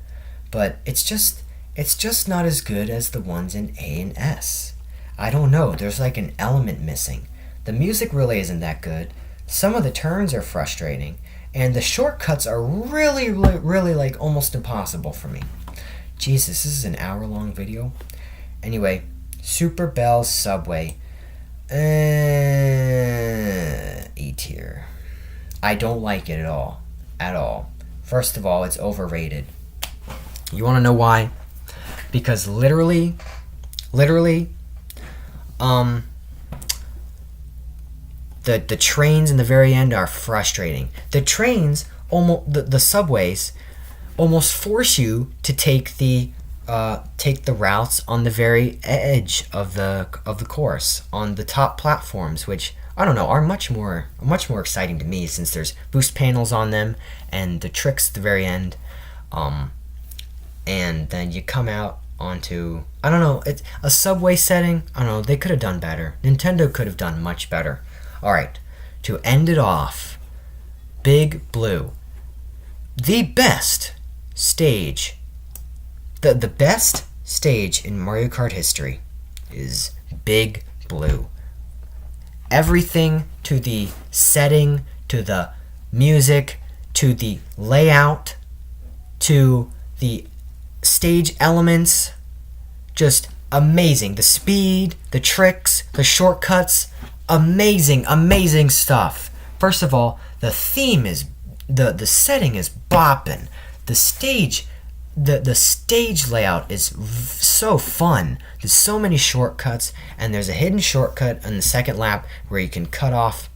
but it's just it's just not as good as the ones in A and S. I don't know, there's like an element missing. The music really isn't that good. Some of the turns are frustrating, and the shortcuts are really like almost impossible for me. Jesus, this is an hour-long video. Anyway, Super Bell's Subway. E tier. I don't like it at all. At all. First of all, it's overrated. You want to know why? Because literally, the trains in the very end are frustrating. The trains, the subways, almost force you to take the routes on the very edge of the course, on the top platforms, which I don't know, are much more exciting to me since there's boost panels on them and the tricks at the very end. And then you come out onto, I don't know, it's a subway setting. I don't know, they could have done better. Nintendo could have done much better. Alright, to end it off, Big Blue. The best stage, the best stage in Mario Kart history is Big Blue. Everything, to the setting, to the music, to the layout, to the stage elements, just amazing. The speed, the tricks, the shortcuts, amazing stuff. First of all, the theme is, the setting is bopping. The stage layout is so fun. There's so many shortcuts, and there's a hidden shortcut in the second lap where you can cut off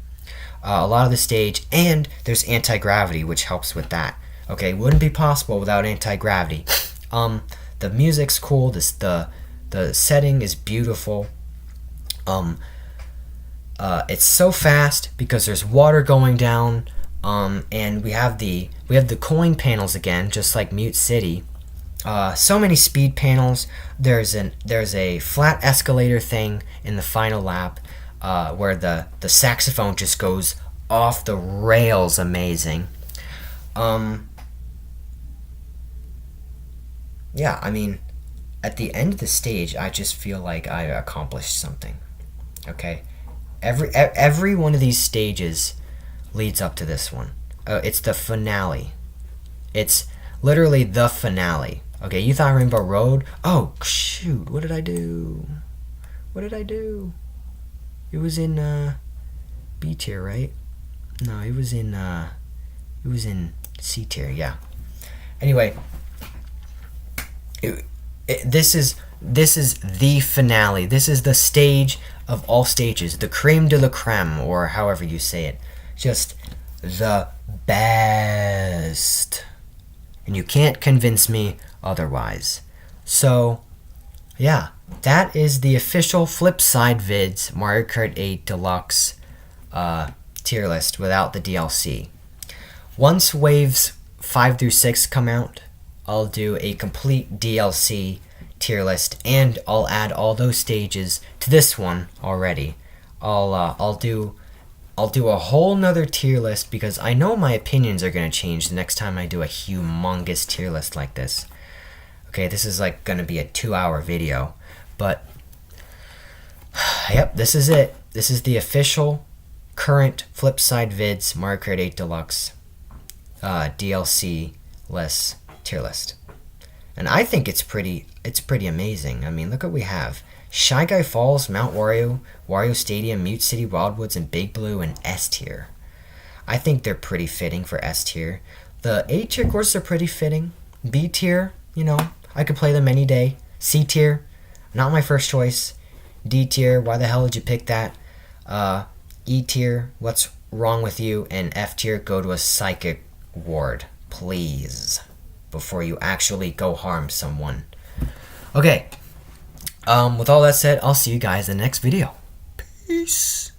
a lot of the stage, and there's anti-gravity, which helps with that. Okay, wouldn't be possible without anti-gravity. The music's cool. The setting is beautiful. It's so fast because there's water going down. And we have the coin panels again, just like Mute City. So many speed panels. There's a flat escalator thing in the final lap, where the saxophone just goes off the rails. Amazing. Yeah, I mean, at the end of the stage, I just feel like I accomplished something. Okay, every one of these stages leads up to this one. It's the finale. It's literally the finale. Okay, you thought Rainbow Road? Oh, shoot, what did I do? It was in B tier, right? No, it was in C tier, yeah. Anyway, this is the finale. This is the stage of all stages, the creme de la creme, or however you say it. Just the best. And you can't convince me otherwise. So, yeah, that is the official Flipside Vids Mario Kart 8 Deluxe tier list without the DLC. Once waves 5 through 6 come out, I'll do a complete DLC tier list, and I'll add all those stages to this one already. I'll do a whole nother tier list because I know my opinions are going to change the next time I do a humongous tier list like this. Okay, this is like going to be a 2-hour video, but yep, this is it. This is the official current Flipside Vids Mario Kart 8 Deluxe DLC list, tier list. And I think it's pretty amazing. I mean, look what we have. Shy Guy Falls, Mount Wario, Wario Stadium, Mute City, Wildwoods, and Big Blue, and S tier. I think they're pretty fitting for S tier. The A tier courses are pretty fitting. B tier, you know, I could play them any day. C tier, not my first choice. D tier, why the hell did you pick that? E tier, what's wrong with you? And F tier, go to a psychic ward, please, before you actually go harm someone. Okay. With all that said, I'll see you guys in the next video. Peace.